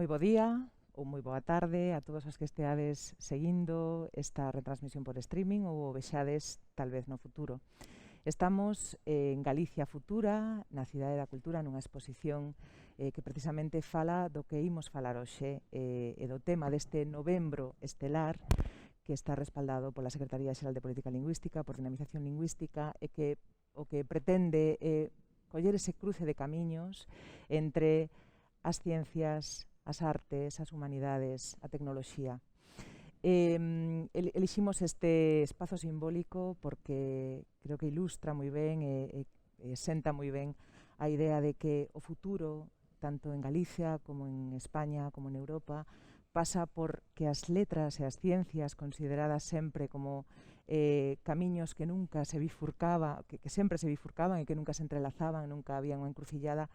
Moi bo día ou moi boa tarde a todos os que esteades seguindo esta retransmisión por streaming ou o vexades tal vez no futuro. Estamos en Galicia Futura, na Cidade da Cultura, nunha exposición que precisamente fala do que imos falar hoxe e do tema deste novembro estelar que está respaldado pola Secretaría Xeral de Política Lingüística, por Dinamización Lingüística, e que o que pretende é coller ese cruce de camiños entre as ciencias, as artes, as humanidades, a tecnoloxía. Eliximos este espazo simbólico porque creo que ilustra moi ben e senta moi ben a idea de que o futuro, tanto en Galicia como en España, como en Europa, pasa por que as letras e as ciencias consideradas sempre como camiños que nunca se bifurcaban, que sempre se bifurcaban e que nunca se entrelazaban, nunca había unha encrucillada,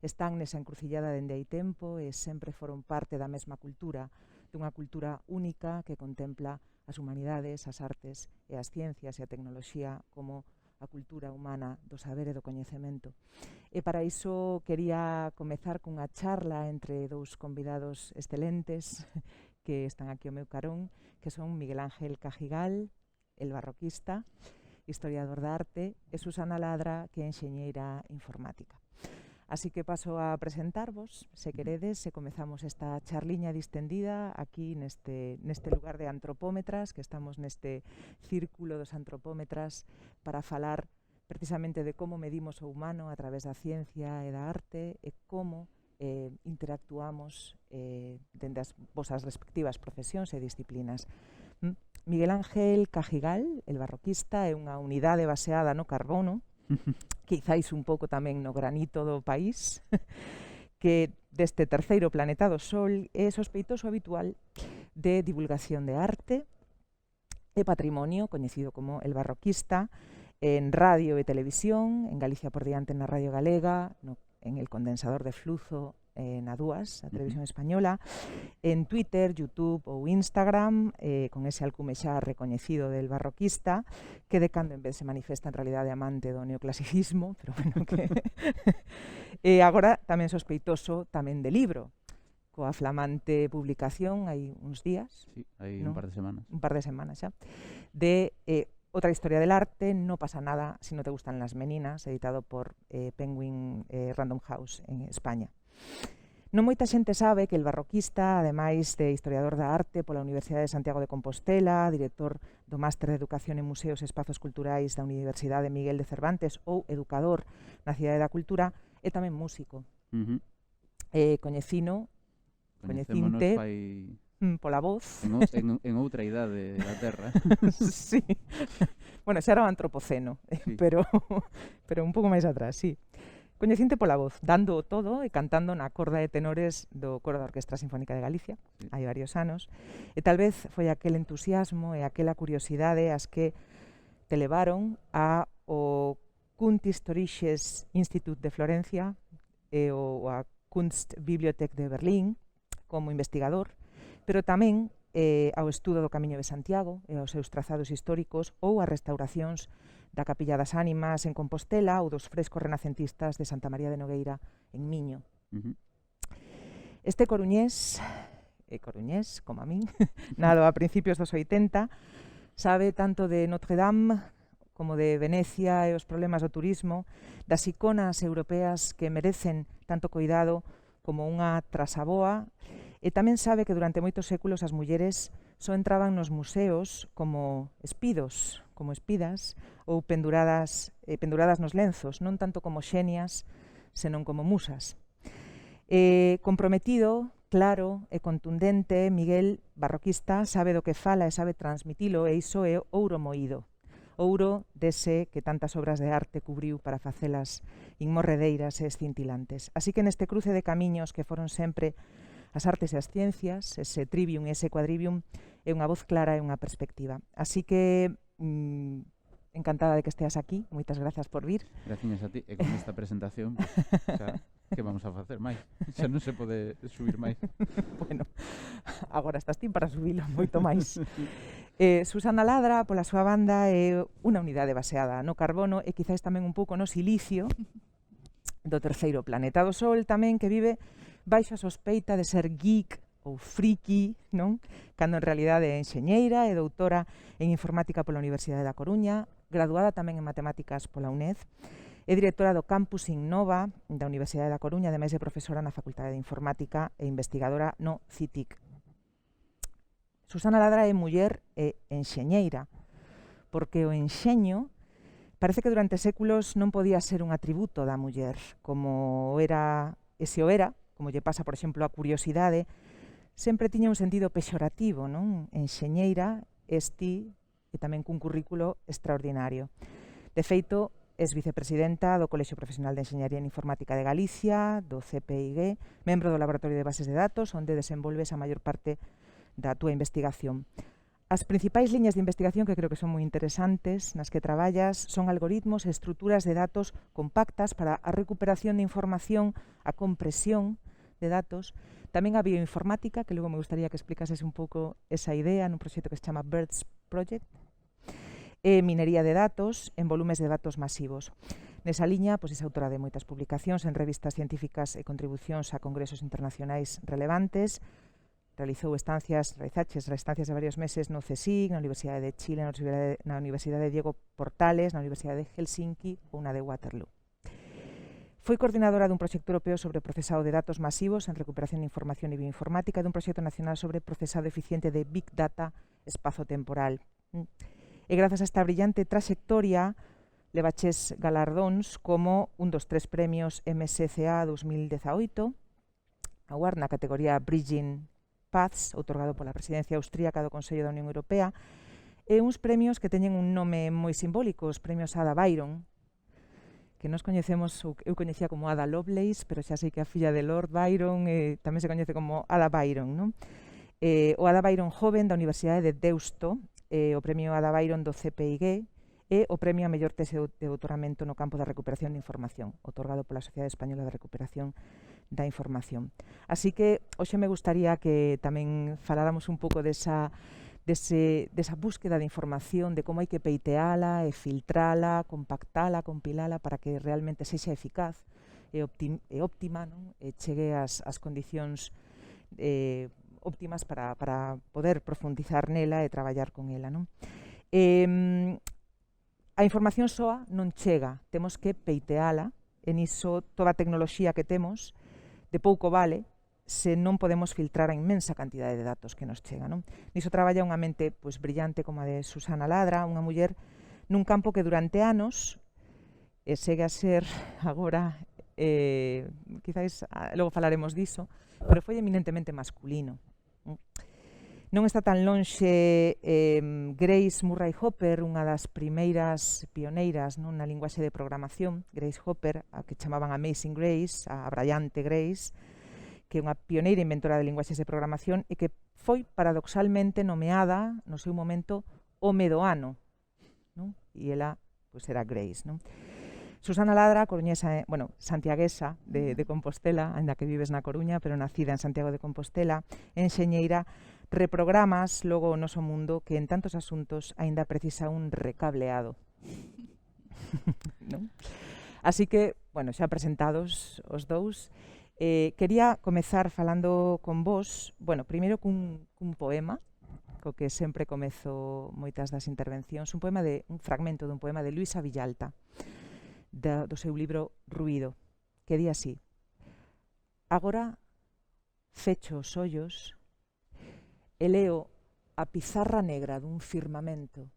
están nesa encrucillada dende hai tempo e sempre foron parte da mesma cultura, dunha cultura única que contempla as humanidades, as artes e as ciencias e a tecnoloxía como a cultura humana do saber e do coñecemento. E para iso quería comezar cunha charla entre dous convidados excelentes que están aquí ao meu carón, que son Miguel Ángel Cajigal, el barroquista, historiador da arte, e Susana Ladra, que é enxeñeira informática. Así que paso a presentarvos, se queredes, e comezamos esta charliña distendida aquí neste lugar de antropómetras, que estamos neste círculo dos antropómetras para falar precisamente de como medimos o humano a través da ciencia e da arte e como interactuamos dende as vosas respectivas profesións e disciplinas. Miguel Ángel Cajigal, el barroquista, é unha unidade baseada no carbono, quizáis un pouco tamén no granito do país, que deste terceiro planeta do Sol é sospeitoso habitual de divulgación de arte e patrimonio, coñecido como el barroquista, en radio e televisión, en Galicia por diante na Radio Galega, en el condensador de flujo na Dúas, a televisión española, en Twitter, YouTube ou Instagram, con ese alcume xa recoñecido del barroquista, que de cando en vez se manifesta en realidade amante do neoclasicismo, pero bueno, que e agora tamén sospeitoso tamén de libro, coa flamante publicación hai uns días, sí, hai un par de semanas. Un par de semanas xa, de Otra historia del arte, no pasa nada si no te gustan las meninas, editado por Penguin Random House en España. Non moita xente sabe que el barroquista, ademais de historiador da arte pola Universidade de Santiago de Compostela, director do Máster de Educación en Museos e Espazos Culturais da Universidade Miguel de Cervantes ou educador na Cidade da Cultura, é tamén músico. Coñecinte pola voz. En outra idade da Terra. Sí. Bueno, xa era o antropoceno, sí. pero un pouco máis atrás, sí. Coñecinte pola voz, dando todo e cantando na corda de tenores do Coro da Orquestra Sinfónica de Galicia, sí, hai varios anos, e tal vez foi aquel entusiasmo e aquela curiosidade as que te levaron ao Kunsthistorisches Institut de Florencia e a Kunstbibliothek de Berlín como investigador, pero tamén ao estudo do Camiño de Santiago e aos seus trazados históricos ou as restauracións da Capilla das Ánimas en Compostela ou dos frescos renacentistas de Santa María de Nogueira en Miño. Este coruñés, como a min, nado a principios dos 80, sabe tanto de Notre Dame como de Venecia e os problemas do turismo, das iconas europeas que merecen tanto cuidado como unha trasaboa, e tamén sabe que durante moitos séculos as mulleres só entraban nos museos como espidas ou penduradas nos lenzos, non tanto como xenias, senón como musas. Comprometido, claro e contundente, Miguel, barroquista, sabe do que fala e sabe transmitilo, e iso é ouro moído. Ouro dese que tantas obras de arte cubriu para facelas inmorredeiras e escintilantes. Así que neste cruce de camiños que foron sempre as artes e as ciencias, ese trivium e ese quadrivium, é unha voz clara e unha perspectiva. Así que encantada de que esteas aquí, moitas grazas por vir. Gracias a ti, e con esta presentación, pues, xa, que vamos a facer máis? Xa non se pode subir máis. Bueno, agora estás ti para subilo moito máis. Susana Ladra, pola súa banda, é unha unidade baseada no carbono e quizáis tamén un pouco no silicio do terceiro planeta do Sol tamén, que vive baixo a sospeita de ser geek ou friki, non? Cando en realidade é enxeñeira e doutora en informática pola Universidade da Coruña, graduada tamén en matemáticas pola UNED, é directora do Campus Innova da Universidade da Coruña, ademais de profesora na Facultade de Informática e investigadora no CITIC. Susana Ladra é muller e enxeñeira, porque o enxeño parece que durante séculos non podía ser un atributo da muller, como era, e se o era, como lle pasa, por exemplo, a curiosidade, sempre tiña un sentido pexorativo, non? Enxeñeira, esti, e tamén cun currículo extraordinario. De feito, és vicepresidenta do Colexio Profesional de Enxeñaría en Informática de Galicia, do CPIG, membro do Laboratorio de Bases de Datos, onde desenvolves a maior parte da túa investigación. As principais liñas de investigación que creo que son moi interesantes nas que traballas son algoritmos e estruturas de datos compactas para a recuperación de información, a compresión de datos, tamén a bioinformática, que logo me gustaría que explicases un pouco esa idea nun proxecto que se chama BIRDS Project, e minería de datos en volumes de datos masivos. Nesa liña, pois, é autora de moitas publicacións en revistas científicas e contribucións a congresos internacionais relevantes. Realizaches estancias de varios meses no CSIC, na Universidade de Chile, na Universidade de Diego Portales, na Universidade de Helsinki ou na de Waterloo. Foi coordinadora dun proxecto europeo sobre procesado de datos masivos en recuperación de información e bioinformática e dun proxecto nacional sobre procesado eficiente de Big Data espazo-temporal. E grazas a esta brillante trayectoria levaches galardóns como un dos 3 premios MSCA 2018, award na categoría Bridging Paths, outorgado pola Presidencia Austríaca do Consello da Unión Europea, e uns premios que teñen un nome moi simbólico, os premios Ada Byron, que nos coñecemos, eu coñecía como Ada Lovelace, pero xa sei que a filla de Lord Byron tamén se coñece como Ada Byron, non? O Ada Byron Joven da Universidade de Deusto, o premio Ada Byron do CPIG e o premio a mellor tese de doutoramento no campo da recuperación de información, outorgado pola Sociedade Española de Recuperación da Información. Así que hoxe me gustaría que tamén faláramos un pouco desa búsqueda de información, de como hai que peiteala e filtrala, compactala, compilala para que realmente sexa eficaz e óptima, non? E chegue ás condicións óptimas para poder profundizar nela e traballar con ela, non? A información soa non chega, temos que peiteala, e niso toda a tecnoloxía que temos de pouco vale se non podemos filtrar a inmensa cantidade de datos que nos chega, non? Niso traballa unha mente pois brillante como a de Susana Ladra, unha muller nun campo que durante anos segue a ser agora, quizáis logo falaremos diso, pero foi eminentemente masculino. Non está tan lonxe Grace Murray Hopper, unha das primeiras pioneiras na linguaxe de programación, Grace Hopper, a que chamaban Amazing Grace, a brillante Grace, que é unha pioneira inventora de linguaxes de programación e que foi paradoxalmente nomeada no seu momento Home do Ano, non? E ela pois era Grace, non? Susana Ladra, coruñesa, santiaguesa de Compostela, ainda que vives na Coruña, pero nacida en Santiago de Compostela, enxeñeira, reprogramas logo o noso mundo que en tantos asuntos aínda precisa un recableado. Non? Así que, xa presentados os dous, quería comezar falando con vos, primeiro cun poema, co que sempre comezo moitas das intervencións, un fragmento dun poema de Luisa Villalta, do seu libro Ruído, que di así: agora fecho os ollos e leo a pizarra negra dun firmamento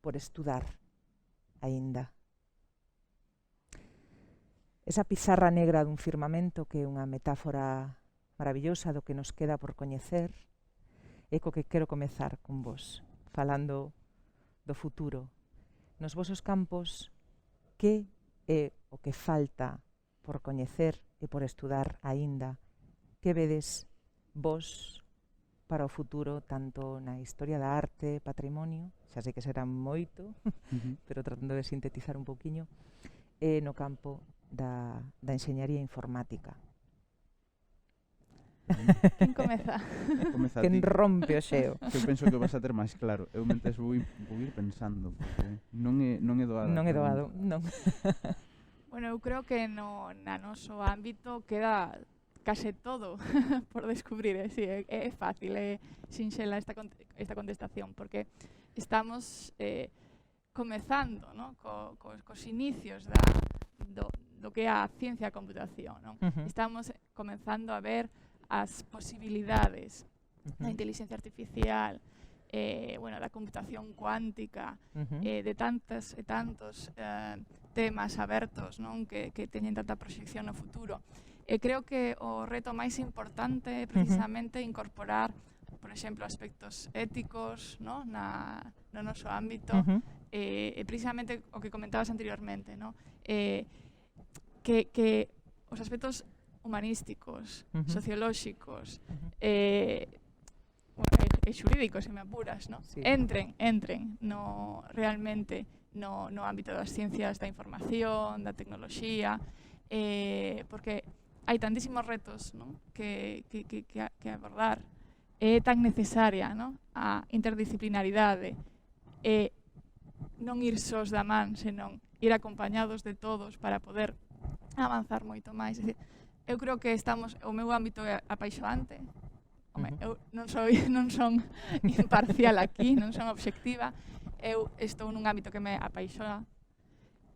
por estudar aínda. Esa pizarra negra dun firmamento que é unha metáfora maravillosa do que nos queda por coñecer, é co que quero comezar con vos, falando do futuro. Nos vosos campos, que é o que falta por coñecer e por estudar aínda? Que vedes vos para o futuro, tanto na historia da arte, patrimonio, xa sei que será moito, pero tratando de sintetizar un pouquiño, e no campo da enxeñaría informática? Quen comeza? Quen rompe o xeo? Eu penso que o vas a ter máis claro. Eu mentes vou ir pensando, porque non é doado. Non é doado, non. Bueno, eu creo que na noso ámbito queda case todo por descubrir, sí, é fácil, é sinxela esta contestación, porque estamos comezando, ¿no? cos inicios do que é a ciencia da computación, non? Estamos comenzando a ver as posibilidades da inteligencia artificial, bueno, da computación cuántica, de tantos temas abertos, non? Que teñen tanta proxección no futuro. E creo que o reto máis importante é precisamente incorporar, por exemplo, aspectos éticos, no noso ámbito, e precisamente o que comentabas anteriormente, no? Que os aspectos humanísticos, sociolóxicos, e xurídicos, se me apuras, no? Sí. Entren realmente no ámbito das ciencias da información, da tecnoloxía, porque hai tantísimos retos, no? que abordar. É tan necesaria, no? A interdisciplinaridade, e non ir sós da man, senón ir acompañados de todos para poder avanzar moito máis. É dicir, eu creo que o meu ámbito é apaixoante. Eu non son imparcial aquí, non son obxectiva. Eu estou nun ámbito que me apaixona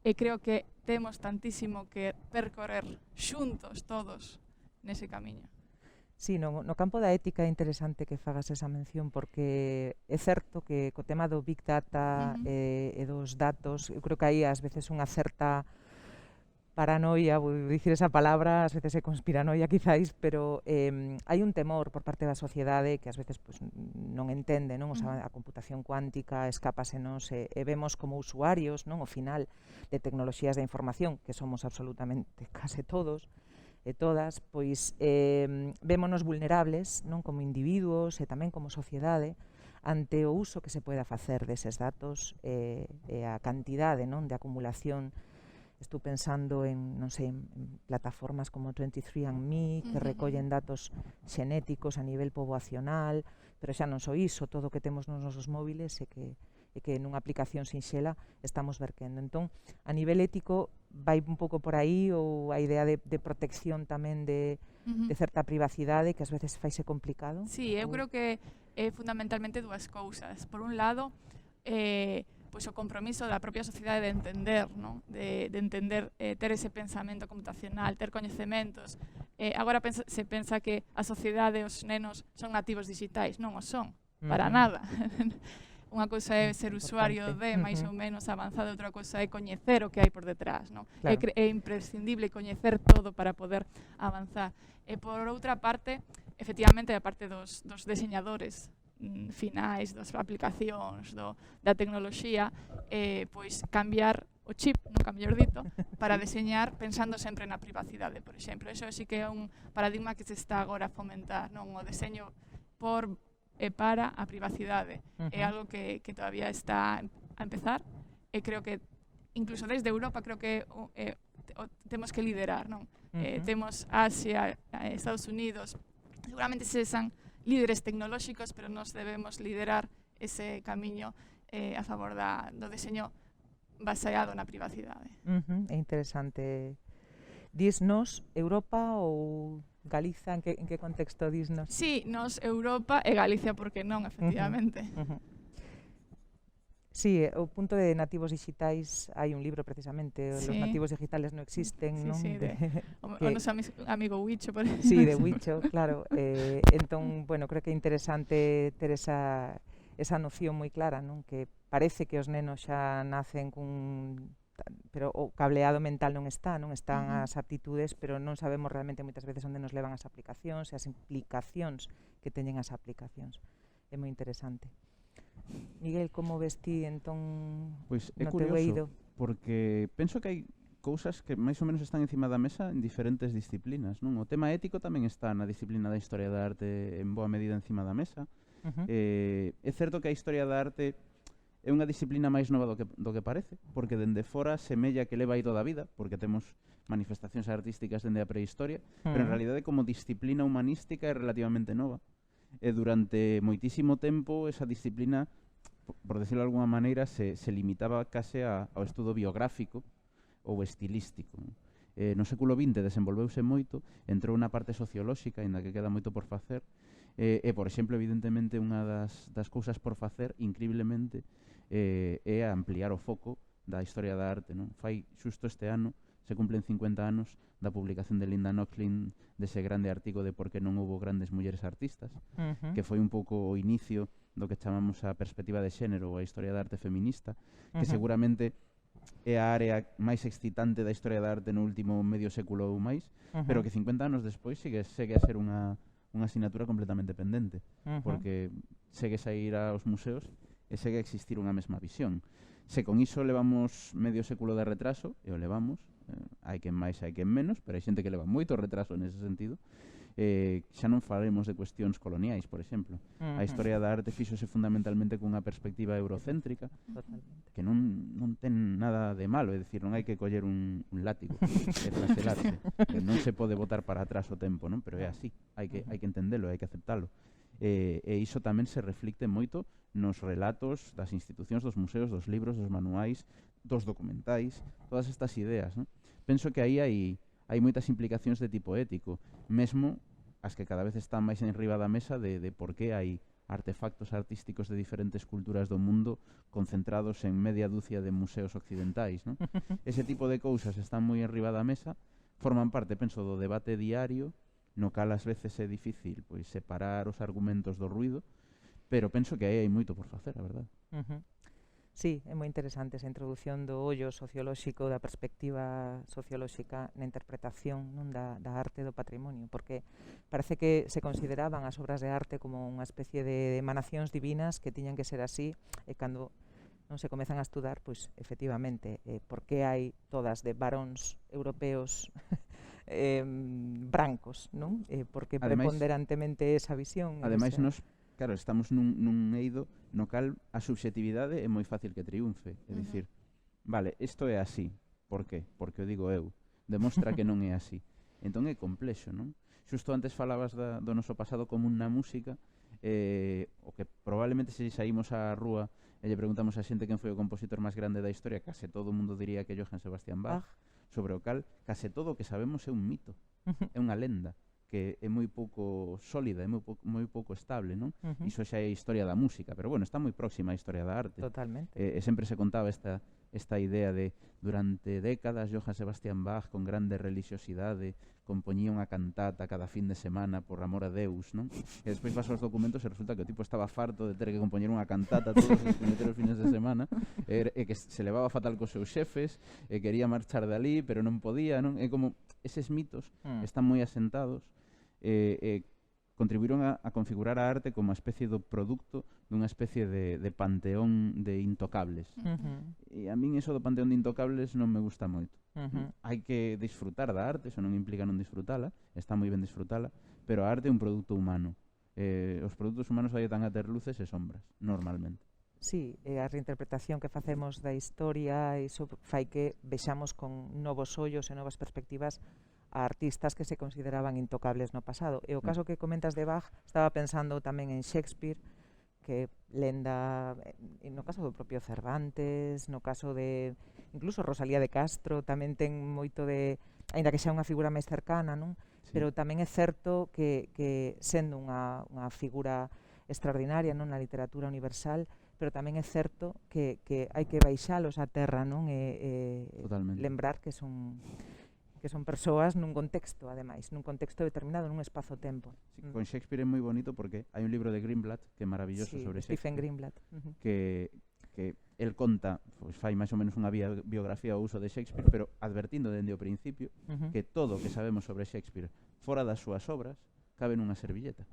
e creo que temos tantísimo que percorrer xuntos todos nese camiño. Sí, no campo da ética é interesante que fagas esa mención, porque é certo que co tema do Big Data e dos datos, eu creo que aí ás veces unha certa paranoia, vou dicir esa palabra, ás veces é conspiranoia quizáis, pero hai un temor por parte da sociedade que ás veces pues, non entende, non? O sea, a computación cuántica escápasenos e vemos como usuarios, non? O final de tecnoloxías da información, que somos absolutamente case todos e todas, pois vémonos vulnerables, non? Como individuos e tamén como sociedade ante o uso que se poida facer deses datos e a cantidade, non? De acumulación. Estou pensando en, non sei, en plataformas como 23andMe, que recollen datos xenéticos a nivel poboacional, pero xa non só iso, todo o que temos nos nosos móviles e que nunha aplicación sinxela estamos verquendo. Entón, a nivel ético, vai un pouco por aí ou a idea de protección tamén de certa privacidade que ás veces faise complicado? Sí, eu creo que é fundamentalmente dúas cousas. Por un lado, pois o compromiso da propia sociedade de entender, non? De entender, ter ese pensamento computacional, ter coñecementos. Agora se pensa que a sociedade e os nenos son nativos digitais, non o son, para nada. Unha cousa é ser usuario de máis ou menos avanzado, outra cousa é coñecer o que hai por detrás, non? Claro. É imprescindible coñecer todo para poder avanzar. E por outra parte, efectivamente, a parte dos deseñadores finais, das aplicacións, da tecnoloxía, pois cambiar o chip, nunca mellor dito, para deseñar pensando sempre na privacidade, por exemplo. Eso sí que é un paradigma que se está agora a fomentar, non? O deseño por e para a privacidade. É algo que todavía está a empezar e creo que incluso desde Europa creo que temos que liderar, non? Temos Asia, Estados Unidos, seguramente se san líderes tecnolóxicos, pero nos debemos liderar ese camiño a favor do deseño baseado na privacidade. É interesante. Disnos Europa ou Galiza? En que contexto disnos? Sí, nos Europa e Galicia, porque non, efectivamente. Sí, o punto de nativos digitais, hai un libro precisamente, Los nativos digitales non existen, non? Sí, o noso amigo Huicho, por exemplo. Sí, de Huicho, claro. Entón, bueno, creo que é interesante ter esa noción moi clara, non? Que parece que os nenos xa nacen pero o cableado mental non están as aptitudes, pero non sabemos realmente moitas veces onde nos levan as aplicacións e as implicacións que teñen as aplicacións. É moi interesante. Miguel, como ves ti entón Pois é no teu eido? Porque penso que hai cousas que máis ou menos están encima da mesa en diferentes disciplinas, non? O tema ético tamén está na disciplina da historia da arte en boa medida encima da mesa. É certo que a historia da arte é unha disciplina máis nova do que parece, porque dende fora semella que leva aí toda a vida, porque temos manifestacións artísticas dende a prehistoria, pero en realidade como disciplina humanística é relativamente nova. E durante moitísimo tempo esa disciplina, por decirlo de alguma maneira, se limitaba case ao estudo biográfico ou estilístico. no século XX desenvolveuse moito, entrou na parte sociolóxica, ainda que queda moito por facer, por exemplo, evidentemente, unha das cousas por facer, increíblemente, é ampliar o foco da historia da arte, non? Fai xusto este ano, se cumplen 50 anos da publicación de Linda Nochlin dese grande artigo de por que non houbo grandes mulleres artistas, que foi un pouco o inicio do que chamamos a perspectiva de xénero ou a historia da arte feminista, que seguramente é a área máis excitante da historia da arte no último medio século ou máis, pero que 50 anos despois segue a ser unha asignatura completamente pendente, porque segues a ir aos museos e segue a existir unha mesma visión. Se con iso levamos medio século de retraso, e o levamos, hai quen máis, hai quen menos, pero hai xente que leva moito retraso nese sentido, xa non falaremos de cuestións coloniais, por exemplo. A historia da arte fíxose fundamentalmente cunha perspectiva eurocéntrica, que non ten nada de malo, é dicir, non hai que coller un látigo e flagelarse, non se pode botar para atrás o tempo, non? Pero é así, hai que entendelo, hai que aceptalo. E iso tamén se reflicte moito nos relatos das institucións, dos museos, dos libros, dos manuais, dos documentais, todas estas ideas, non? Penso que aí hai moitas implicacións de tipo ético, mesmo as que cada vez están máis enriba da mesa de por que hai artefactos artísticos de diferentes culturas do mundo concentrados en media dúcia de museos occidentais, non? Ese tipo de cousas están moi enriba da mesa, forman parte, penso, do debate diario, no cal ás veces é difícil pois separar os argumentos do ruido, pero penso que aí hai moito por facer, a verdade. Sí, é moi interesante esa introdución do ollo sociolóxico, da perspectiva sociolóxica na interpretación, non, da arte e do patrimonio, porque parece que se consideraban as obras de arte como unha especie de emanacións divinas que tiñan que ser así, e cando non se comezan a estudar, pois efectivamente, por que hai todas de varóns europeos brancos, non? Porque preponderantemente esa visión. Ademais, claro, estamos nun eido no cal a subxetividade é moi fácil que triunfe. É dicir, vale, isto é así. Por qué? Porque o digo eu. Demostra que non é así. Entón é complexo, non? Xusto antes falabas do noso pasado común na música, o que probablemente se saímos á rúa e lle preguntamos a xente quen foi o compositor máis grande da historia, case todo o mundo diría que Johann Sebastian Bach, sobre o cal case todo o que sabemos é un mito, é unha lenda que é moi pouco sólida, é moi pouco estable, non? Iso xa é a historia da música, pero bueno, está moi próxima á historia da arte. Totalmente. E sempre se contaba esta idea de durante décadas Johann Sebastian Bach con grande religiosidade compoñía unha cantata cada fin de semana por amor a Deus, non? E despois vas aos documentos e resulta que o tipo estaba farto de ter que compoñer unha cantata todos os primeiros fines de semana, e que se levaba fatal cos seus xefes, e quería marchar dali, pero non podía, non? É como eses mitos están moi asentados, contribuíron a configurar a arte como a especie do produto dunha especie de panteón de intocables. E a min iso do panteón de intocables non me gusta moito. Hai que disfrutar da arte, eso non implica non disfrutala, está moi ben disfrutala, pero a arte é un produto humano. Os produtos humanos adoitan a ter luces e sombras, normalmente. Sí, a reinterpretación que facemos da historia, iso fai que vexamos con novos ollos e novas perspectivas a artistas que se consideraban intocables no pasado. E o caso que comentas de Bach, estaba pensando tamén en Shakespeare, que lenda, no caso do propio Cervantes, no caso de incluso Rosalía de Castro, tamén ten moito de, aínda que xa unha figura máis cercana, non? Sí. Pero tamén é certo que sendo unha figura extraordinaria, non, na literatura universal, pero tamén é certo que hai que baixalos á terra, non? E lembrar que son persoas nun contexto, ademais, nun contexto determinado, nun espazo-tempo. Sí, con Shakespeare é moi bonito porque hai un libro de Greenblatt que é maravilloso sobre Shakespeare. Stephen Greenblatt. Que el conta, pois fai máis ou menos unha biografía ao uso de Shakespeare, pero advertindo dende o principio que todo o que sabemos sobre Shakespeare fora das súas obras cabe nunha servilleta.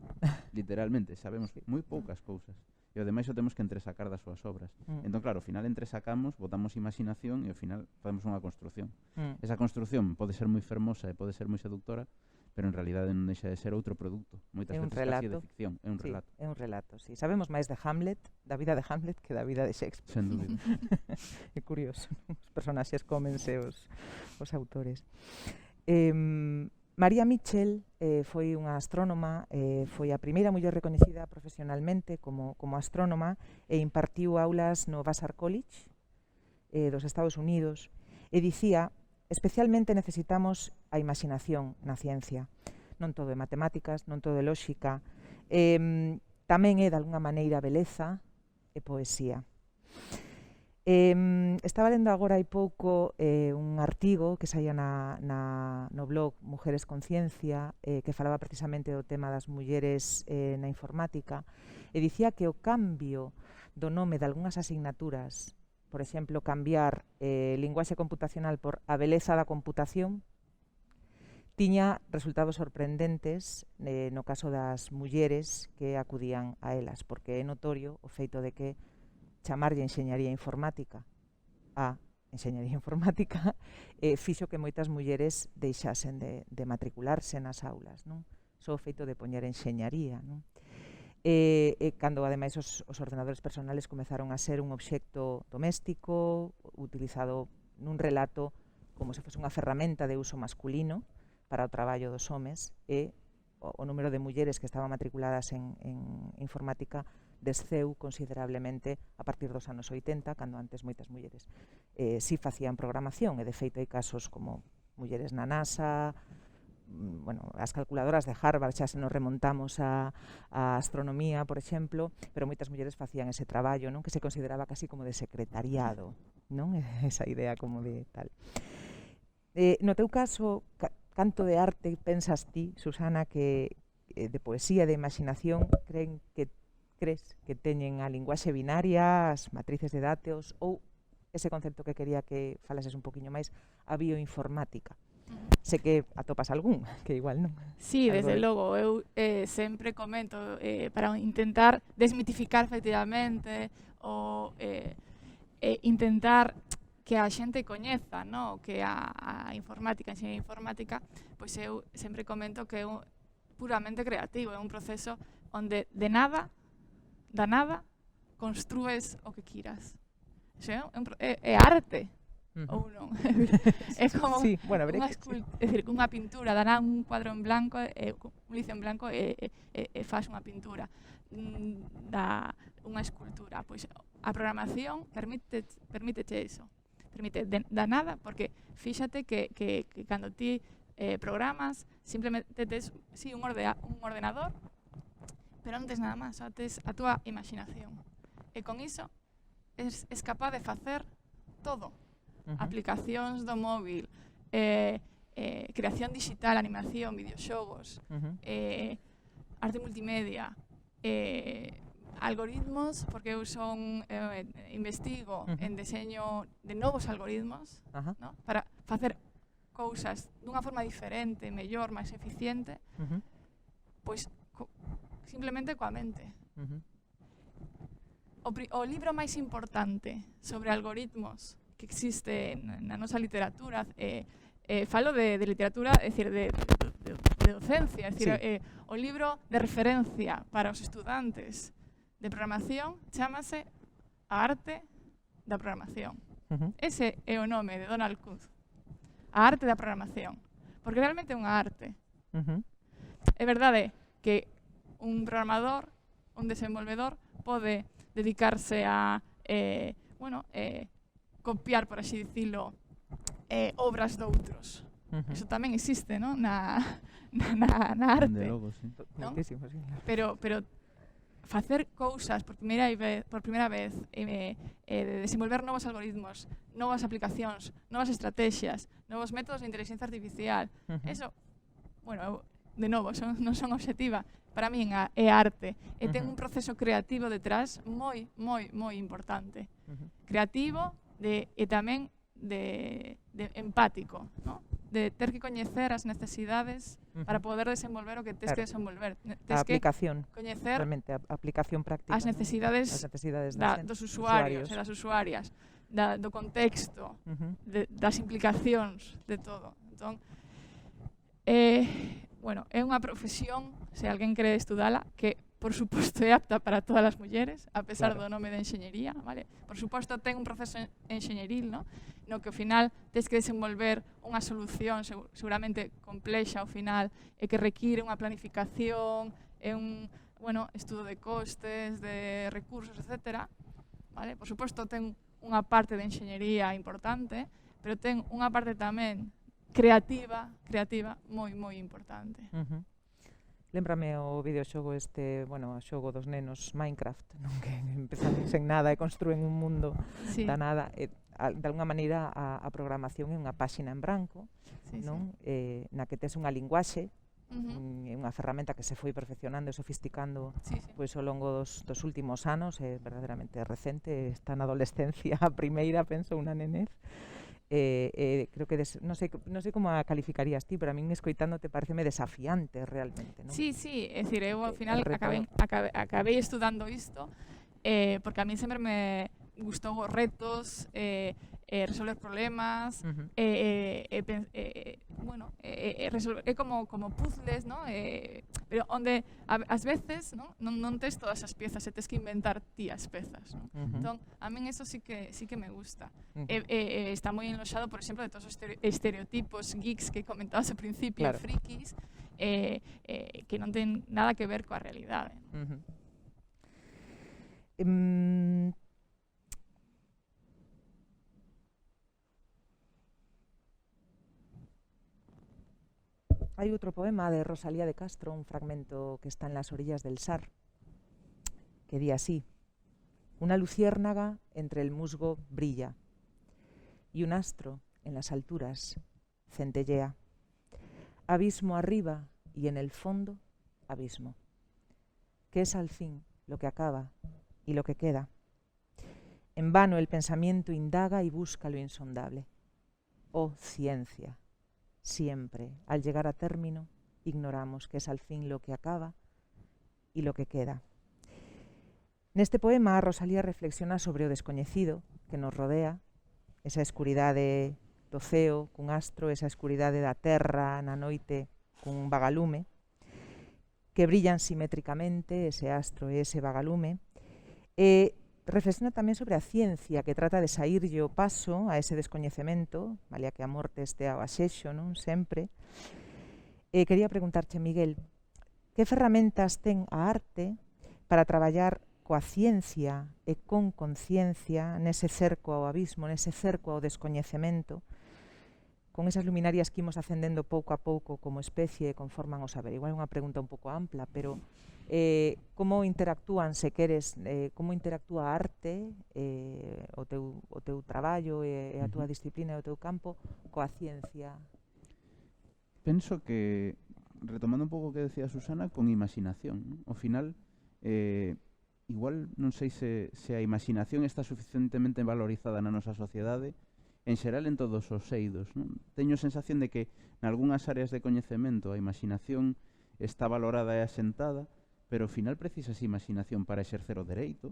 Literalmente, sabemos moi poucas cousas. E ademais o temos que entresacar das súas obras. Entón, claro, ao final entresacamos, botamos imaginación e ao final facemos unha construción. Esa construción pode ser moi fermosa e pode ser moi seductora, pero en realidade non deixa de ser outro produto, moitas veces casi de ficción. É un relato. É un relato, sí. Sabemos máis de Hamlet, da vida de Hamlet, que da vida de Shakespeare. Sen dúbida. É curioso, os personaxes cómense os autores. María Mitchell foi unha astrónoma, foi a primeira muller recoñecida profesionalmente como astrónoma e impartiu aulas no Vassar College dos Estados Unidos e dicía especialmente necesitamos a imaxinación na ciencia. Non todo é matemáticas, non todo é lóxica. Tamén é, de alguna maneira, beleza e poesía. Estaba lendo agora hai pouco un artigo que saía no blog Mujeres con Ciencia, que falaba precisamente do tema das mulleres na informática, e dicía que o cambio do nome de algunhas asignaturas, por exemplo, cambiar linguaxe computacional por a beleza da computación, tiña resultados sorprendentes no caso das mulleres que acudían a elas, porque é notorio o feito de que chamarlle enxeñaría informática a enxeñaría informática fixo que moitas mulleres deixasen de matricularse nas aulas, non? Só o feito de poñer enxeñaría, non? Cando ademais os ordenadores personales comezaron a ser un obxecto doméstico utilizado nun relato como se fose unha ferramenta de uso masculino para o traballo dos homes, e o número de mulleres que estaban matriculadas en informática desceu considerablemente a partir dos anos 80, cando antes moitas mulleres si facían programación, e de feito hai casos como mulleres na NASA, as calculadoras de Harvard, xa se nos remontamos a astronomía, por exemplo, pero moitas mulleres facían ese traballo, non, que se consideraba casi como de secretariado, non, esa idea como de tal. No teu caso, canto de arte pensas ti, Susana, que de poesía, de imaginación, crees que teñen a linguaxe binaria, as matrices de datos, ou ese concepto que quería que falases un poquinho máis, a bioinformática? Sé que atopas algún, que igual non. Sí, desde logo, eu sempre comento para intentar desmitificar efectivamente ou intentar que a xente coñeza, no? Que a informática, a enxeñería informática, pois eu sempre comento que é puramente creativo, é un proceso onde da nada construes o que quieras. É arte, ou non? É como unha pintura, dará un cuadro en blanco, un lienzo en blanco e faz unha pintura, unha escultura. Pois a programación permítete iso, permite da nada, porque fíxate que cando ti programas, simplemente tes un ordenador, pero non tes nada máis, só tes a túa imaginación. E con iso és capaz de facer todo. Aplicacións do móvil, creación digital, animación, videoxogos, arte multimedia, algoritmos, porque eu investigo en deseño de novos algoritmos, ¿no? Para facer cousas dunha forma diferente, mellor, máis eficiente, pois simplemente coa mente. O libro máis importante sobre algoritmos que existe na nosa literatura, falo de literatura, é dicir, de docencia, é dicir, o libro de referencia para os estudantes de programación chámase A Arte da Programación. Ese é o nome de Donald Knuth, A Arte da Programación, porque realmente é unha arte. É verdade que un programador, un desenvolvedor, pode dedicarse a copiar, por así dicilo, obras doutros. Eso tamén existe, ¿no? na arte. Logo, sí. ¿No? Pero facer cousas por primeira vez, desenvolver novos algoritmos, novas aplicacións, novas estrategias, novos métodos de inteligencia artificial, eso, bueno, de novo, non son obxectiva, para min é arte, e ten un proceso creativo detrás moi importante. Creativo e tamén de empático, ¿no? De ter que coñecer as necesidades para poder desenvolver o que tes que desenvolver. A aplicación, coñecer realmente, a aplicación práctica, as necesidades dos usuarios e das usuarias, do contexto, das implicacións, de todo. Entón, é unha profesión, se alguén quere estudala, que por suposto é apta para todas as mulleres, a pesar do nome de enxeñería, vale? Por suposto ten un proceso enxeñeril, no que ao final tes que desenvolver unha solución seguramente complexa ao final e que require unha planificación, un estudo de costes, de recursos, etc. Vale? Por suposto ten unha parte de enxeñería importante, pero ten unha parte tamén creativa moi importante. Lembrame o videoxogo este, bueno, o xogo dos nenos Minecraft, non, que empezan sen nada e construen un mundo da nada. De alguna maneira a programación é unha páxina en branco, non? Na que tes unha linguaxe, unha ferramenta que se foi perfeccionando e sofisticando pois ao longo dos últimos anos, é verdadeiramente recente, está na adolescencia a primeira, penso, unha nenez. Creo que non sei como a calificarías ti, pero a min escoitándote pareceme desafiante realmente, non? Sí, é dicir, eu ao final acabei estudando isto porque a mí sempre me gustou os retos, resolver problemas, bueno, resolver, é como puzzles, ¿no? Pero onde ás veces non tes todas as piezas e tes que inventar ti as pezas, ¿no? Entón, a min eso sí que me gusta. Está moi enloxado, por exemplo, de todos os estereotipos geeks que comentabas ao principio, frikis, que non ten nada que ver coa realidade. Hay otro poema de Rosalía de Castro, un fragmento que está en las orillas del Sar, que di así: una luciérnaga entre el musgo brilla y un astro en las alturas centellea. Abismo arriba y en el fondo abismo. ¿Qué es al fin lo que acaba y lo que queda? En vano el pensamiento indaga y busca lo insondable. Oh ciencia, siempre, al llegar a término, ignoramos qué es al fin lo que acaba y lo que queda. Neste poema, Rosalía reflexiona sobre o descoñecido que nos rodea, esa escuridade do ceo cun astro, esa escuridade da terra na noite cun vagalume, que brillan simétricamente ese astro e ese vagalume, e reflexiona tamén sobre a ciencia que trata de saírlle o paso a ese descoñecemento, malia que a morte este ao axexo, non sempre. Quería preguntarche, Miguel, que ferramentas ten a arte para traballar coa ciencia e con conciencia nese cerco ao abismo, nese cerco ao descoñecemento, con esas luminarias que imos ascendendo pouco a pouco como especie e conforman o saber? Igual é unha pregunta un pouco ampla, pero como interactúan, se queres, como interactúa a arte, o teu traballo e a túa disciplina e o teu campo coa ciencia? Penso que, retomando un pouco o que decía Susana, con imaginación, ¿no? Ao final, igual non sei se a imaginación está suficientemente valorizada na nosa sociedade, en xeral en todos os eidos, non? Teño a sensación de que nalgúnas áreas de coñecemento a imaginación está valorada e asentada, pero ao final precisas imaginación para exercer o dereito,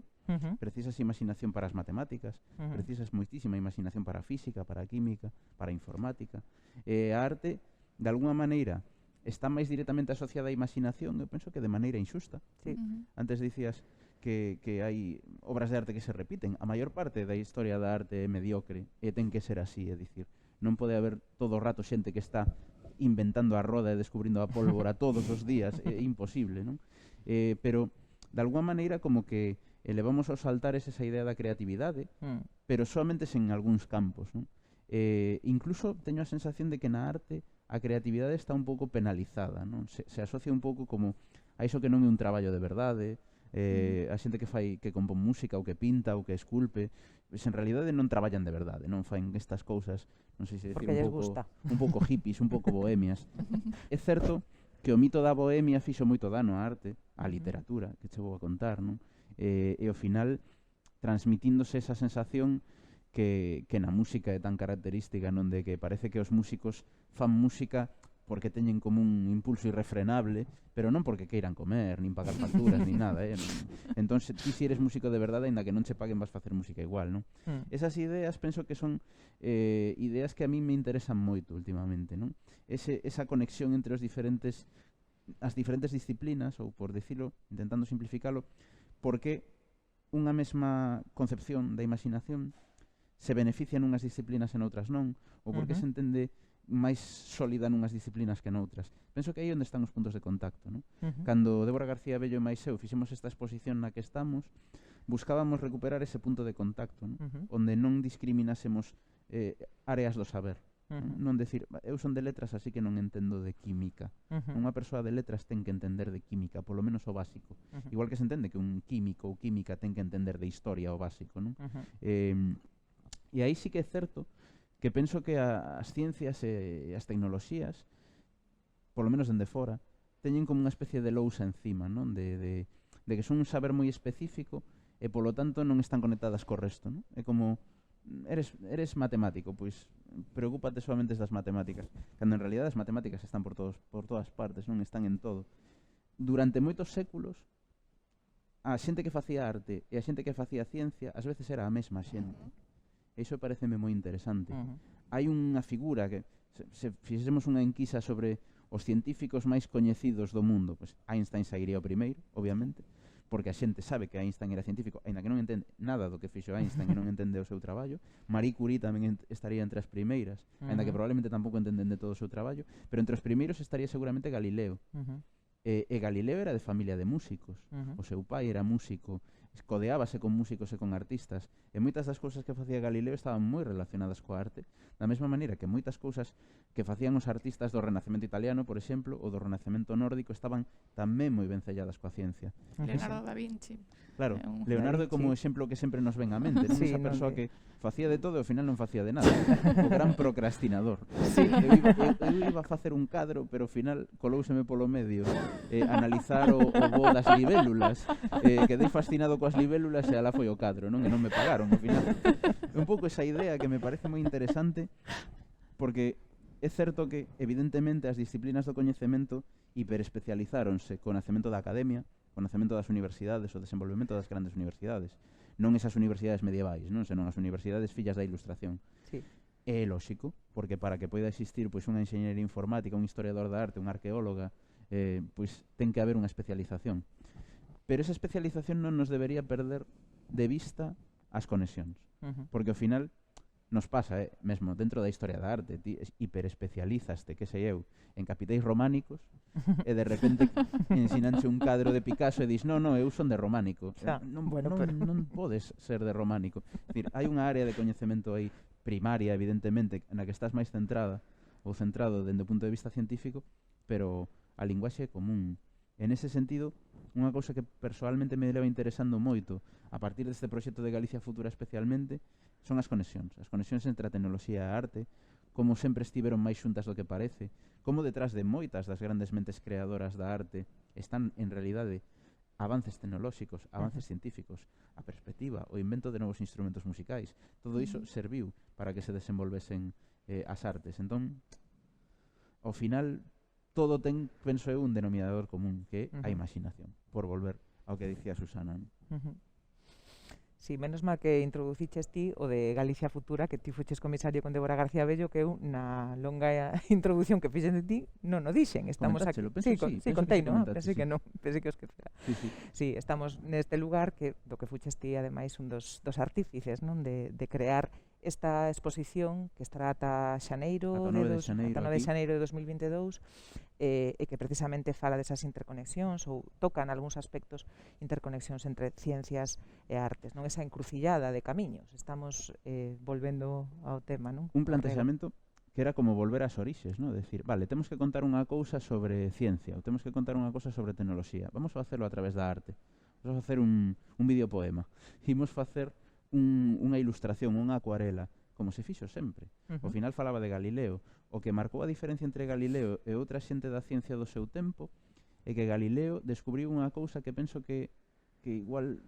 precisas imaginación para as matemáticas, precisas moitísima imaginación para a física, para a química, para a informática. A arte, de alguna maneira, está máis directamente asociada á imaginación, eu penso que de maneira injusta. Antes dicías que hai obras de arte que se repiten. A maior parte da historia da arte é mediocre e ten que ser así, é dicir, non pode haber todo o rato xente que está inventando a roda e descubrindo a pólvora todos os días, é imposible, non? Pero, de alguma maneira, como que elevamos aos altares esa idea da creatividade, pero solamente en algúns campos, non? Incluso teño a sensación de que na arte a creatividade está un pouco penalizada, non? Se asocia un pouco como a iso que non é un traballo de verdade, a xente que compón música ou que pinta ou que esculpe, pois en realidade non traballan de verdade, non faen estas cousas, non sei se decir, un pouco hippies, un pouco bohemias. É certo que o mito da bohemia fixo moito dano á arte, á literatura, que che vou a contar, non? E ao final transmitíndose esa sensación que na música é tan característica, non, de que parece que os músicos fan música porque teñen como un impulso irrefrenable, pero non porque queiran comer, nin pagar facturas, nin nada, Entón, ti se eres músico de verdade, ainda que non che paguen, vas facer música igual, non? Esas ideas penso que son ideas que a mí me interesan moito últimamente, non? Esa conexión entre as diferentes disciplinas, ou por dicilo, intentando simplificalo, porque unha mesma concepción da imaginación se beneficia nunhas disciplinas e noutras non, ou porque se entende máis sólida nunhas disciplinas que noutras. Penso que aí onde están os puntos de contacto, non? Cando Débora García Bello e máis eu fixemos esta exposición na que estamos, buscábamos recuperar ese punto de contacto, non? Onde non discriminásemos áreas do saber. Non decir, eu son de letras así que non entendo de química. Unha persoa de letras ten que entender de química, polo menos o básico. Igual que se entende que un químico ou química ten que entender de historia o básico, non? E aí sí que é certo que penso que as ciencias e as tecnoloxías, polo menos dende fora, teñen como unha especie de lousa encima, non? De que son un saber moi específico e polo tanto non están conectadas co resto, non? É como eres matemático, pois preocúpate solamente das matemáticas, cando en realidad as matemáticas están por todas partes, non están en todo. Durante moitos séculos a xente que facía arte e a xente que facía ciencia ás veces era a mesma xente. E iso pareceme moi interesante. Hai unha figura que se fixésemos unha enquisa sobre os científicos máis coñecidos do mundo, pois Einstein sairía o primeiro, obviamente, porque a xente sabe que Einstein era científico, aínda que non entende nada do que fixo Einstein e non entende o seu traballo. Marie Curie tamén estaría entre as primeiras, aínda que probablemente tampouco entenden de todo o seu traballo, pero entre os primeiros estaría seguramente Galileo. E Galileo era de familia de músicos. O seu pai era músico, codeábase con músicos e con artistas, e moitas das cousas que facía Galileo estaban moi relacionadas coa arte, da mesma maneira que moitas cousas que facían os artistas do Renacemento italiano, por exemplo, ou do Renacemento nórdico, estaban tamén moi ben selladas coa ciencia. Leonardo da Vinci. Claro, Leonardo é como o exemplo que sempre nos ven á mente, non? Esa persoa que facía de todo e ao final non facía de nada. O gran procrastinador. Eu iba a facer un cadro, pero ao final colouseme polo medio analizar o voo das libélulas. Quedei fascinado coas libélulas e alá foi o cadro, non? E non me pagaron ao final. É un pouco esa idea que me parece moi interesante, porque é certo que, evidentemente, as disciplinas do coñecemento hiperespecializáronse co nacemento da academia, o nacemento das universidades, o desenvolvemento das grandes universidades. Non esas universidades medievais, non? Senón as universidades fillas da Ilustración. Sí. É lóxico, porque para que poida existir pois unha enxeñería informática, un historiador da arte, unha arqueóloga, pois ten que haber unha especialización. Pero esa especialización non nos debería perder de vista as conexións. Porque ao final nos pasa, mesmo dentro da historia da arte, ti hiperespecializaste, que sei eu, en capitais románicos, e de repente ensinanche un cadro de Picasso e dis, non, eu son de románico. Non podes ser de románico. É dicir, hai unha área de coñecemento aí primaria, evidentemente, na que estás máis centrada ou centrado dende o punto de vista científico, pero a linguaxe é común. En ese sentido, unha cousa que persoalmente me leva interesando moito a partir deste proxecto de Galicia Futura especialmente son as conexións entre a tecnoloxía e a arte, como sempre estiveron máis xuntas do que parece, como detrás de moitas das grandes mentes creadoras da arte están en realidade avances tecnolóxicos, avances científicos, a perspectiva, o invento de novos instrumentos musicais. Todo iso serviu para que se desenvolvesen as artes. Entón, ao final, todo ten, penso eu, un denominador común, que é a imaginación, por volver ao que dicía Susana. Sí, menos mal que introduciches ti o de Galicia Futura, que ti fuches comisario con Débora García Bello, que eu na longa introducción que fixen de ti non o dixen. Estamos aquí. Sí, contei, non? Pensei que non, pensei que os que fera. Sí, estamos neste lugar que do que fuches ti, ademais, un dos artífices, non? De crear esta exposición que estará ata 9 de xaneiro de 2022 e que precisamente fala desas interconexións ou tocan algúns aspectos interconexións entre ciencias e artes, non? Esa encrucillada de camiños. Estamos volvendo ao tema, non? Un plantexamento que era como volver ás orixes, non? Decir, vale, temos que contar unha cousa sobre ciencia ou temos que contar unha cousa sobre tecnoloxía. Vamos a facelo a través da arte. Vamos a facer un videopoema. Imos facer unha ilustración, unha acuarela, como se fixo sempre. Ao final falaba de Galileo. O que marcou a diferencia entre Galileo e outra xente da ciencia do seu tempo é que Galileo descubriu unha cousa que penso que igual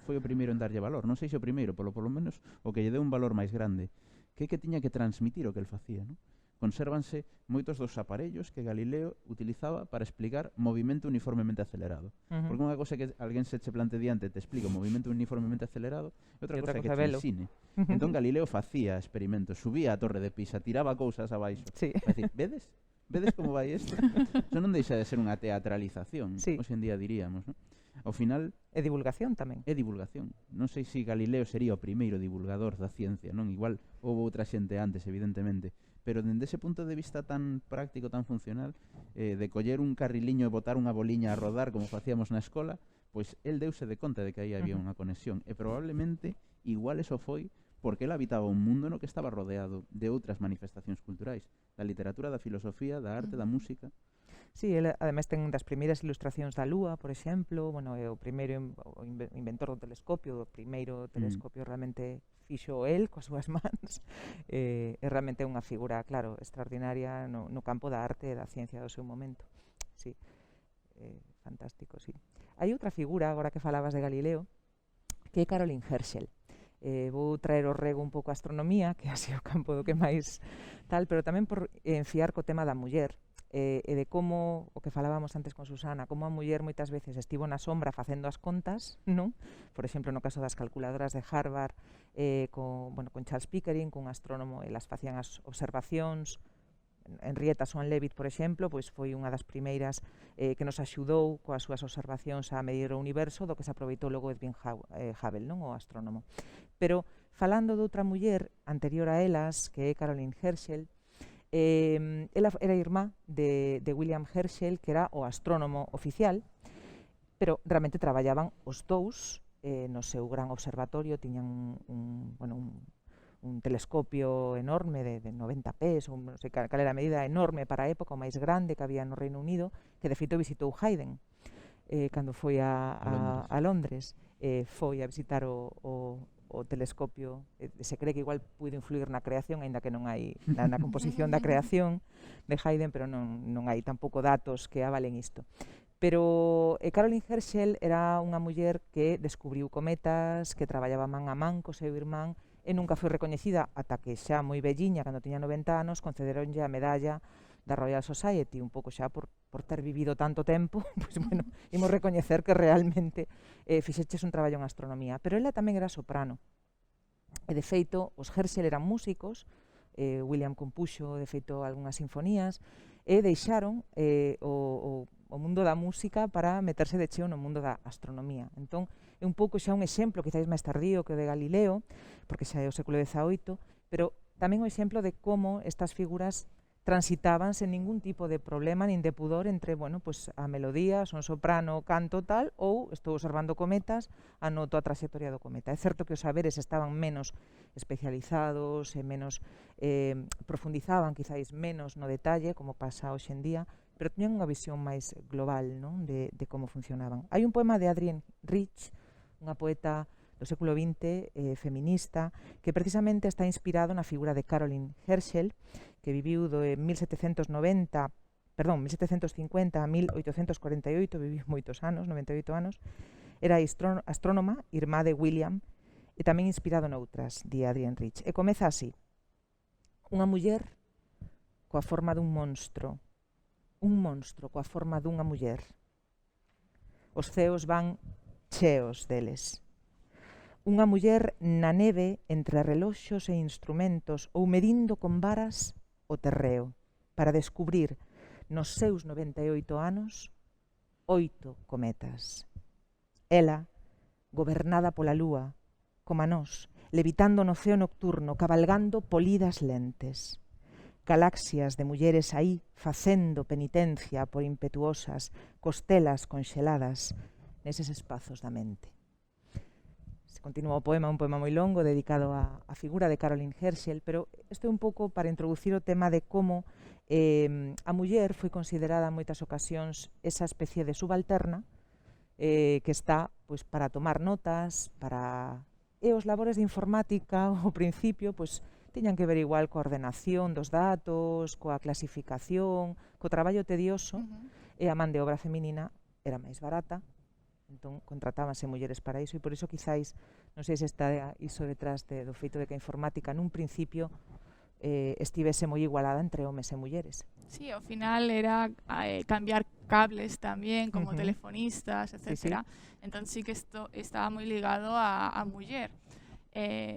foi o primeiro en darlle valor. Non sei se o primeiro, polo menos o que lle deu un valor máis grande, que é que tiña que transmitir o que el facía, non? Consérvanse moitos dos aparellos que Galileo utilizaba para explicar movimento uniformemente acelerado. Porque unha cosa que alguén se che plante diante te explica o movimento uniformemente acelerado e outra cosa que te ensine. Entón Galileo facía experimentos, subía a Torre de Pisa, tiraba cousas abaixo. É dicir, vedes como vai isto? Iso non deixa de ser unha teatralización, hoxe en día diríamos, non? Ao final é divulgación tamén. É divulgación. Non sei se Galileo sería o primeiro divulgador da ciencia, non? Igual houve outra xente antes, evidentemente, pero dende ese punto de vista tan práctico, tan funcional, de coller un carriliño e botar unha boliña a rodar como facíamos na escola, pois el deuse de conta de que aí había unha conexión, e probablemente igual eso foi porque ela habitaba un mundo no que estaba rodeado de outras manifestacións culturais, da literatura, da filosofía, da arte, da música. Sí, ele ademais ten das primeiras ilustracións da Lúa, por exemplo, bueno, é o primeiro inventor do telescopio, o primeiro telescopio realmente fixo el coas súas mans, é realmente unha figura, claro, extraordinaria no campo da arte e da ciencia do seu momento. Sí, fantástico, sí. Hai outra figura, agora que falabas de Galileo, que é Caroline Herschel. Vou traer o rego un pouco a astronomía, que é así o campo do que máis tal, pero tamén por enfiar co tema da muller, e de como, o que falábamos antes con Susana, como a muller moitas veces estivo na sombra facendo as contas, non? Por exemplo, no caso das calculadoras de Harvard, con Charles Pickering, cun astrónomo, elas facían as observacións. Henrietta Swan Leavitt, por exemplo, pois foi unha das primeiras que nos axudou coas súas observacións a medir o universo, do que se aproveitou logo Edwin Hubble, non, o astrónomo. Pero falando de outra muller anterior a elas, que é Caroline Herschel, ela era irmá de William Herschel, que era o astrónomo oficial, pero realmente traballaban os dous no seu gran observatorio, tiñan un telescopio enorme de 90 pés, non sei cal era a medida enorme para a época, o máis grande que había no Reino Unido, que de feito visitou Haydn cando foi a Londres. Foi a visitar o telescopio, se cree que igual puido influir na creación, aínda que non hai na composición da creación de Haydn, pero non hai tampouco datos que avalen isto. Pero Caroline Herschel era unha muller que descubriu cometas, que traballaba man a man co seu irmán, e nunca foi recoñecida ata que xa moi velliña, cando tiña 90 anos, concederonlle a medalla da Royal Society, un pouco xa por ter vivido tanto tempo, pois bueno, imos recoñecer que realmente fixeches un traballo en astronomía. Pero ela tamén era soprano, e de feito os Herschel eran músicos, William compuxo de feito algunhas sinfonías, e deixaron o mundo da música para meterse de cheo no mundo da astronomía. Entón, é un pouco xa un exemplo, quizáis máis tardío que o de Galileo, porque xa é o século XVIII, pero tamén o exemplo de como estas figuras transitaban sen ningún tipo de problema nin de pudor entre, bueno, pues a melodía, son soprano, canto tal, ou estou observando cometas, anoto a trayectoria do cometa. É certo que os saberes estaban menos especializados e menos profundizaban quizáis menos no detalle, como pasa hoxe en día, pero teñan unha visión máis global, non, de como funcionaban. Hai un poema de Adrienne Rich, unha poeta do século XX, feminista, que precisamente está inspirado na figura de Caroline Herschel, que viviu de 1750 a 1848, viviu moitos anos, 98 anos, era astrónoma, irmá de William, e tamén inspirado noutras, di Adrienne Rich. E comeza así: unha muller coa forma dun monstro coa forma dunha muller. Os ceos van cheos deles. Unha muller na neve entre reloxos e instrumentos ou medindo con varas o terreo para descubrir nos seus 98 anos 8 cometas. Ela, gobernada pola lúa, como a nós, levitando no ceo nocturno, cabalgando polidas lentes. Galaxias de mulleres aí facendo penitencia por impetuosas costelas conxeladas neses espazos da mente. Continúa o poema, un poema moi longo dedicado á figura de Caroline Herschel, pero isto é un pouco para introducir o tema de como a muller foi considerada en moitas ocasións esa especie de subalterna que está pois para tomar notas, e os labores de informática ao principio pois tiñan que ver igual coa ordenación dos datos, coa clasificación, co traballo tedioso, e a man de obra feminina era máis barata. Entón, contratábanse mulleres para iso, e por iso quizáis, non sei se está iso detrás do feito de que a informática nun principio estivese moi igualada entre homes e mulleres. Sí, ao final era cambiar cables tamén, como telefonistas, etc. Entón sí que isto estaba moi ligado a muller.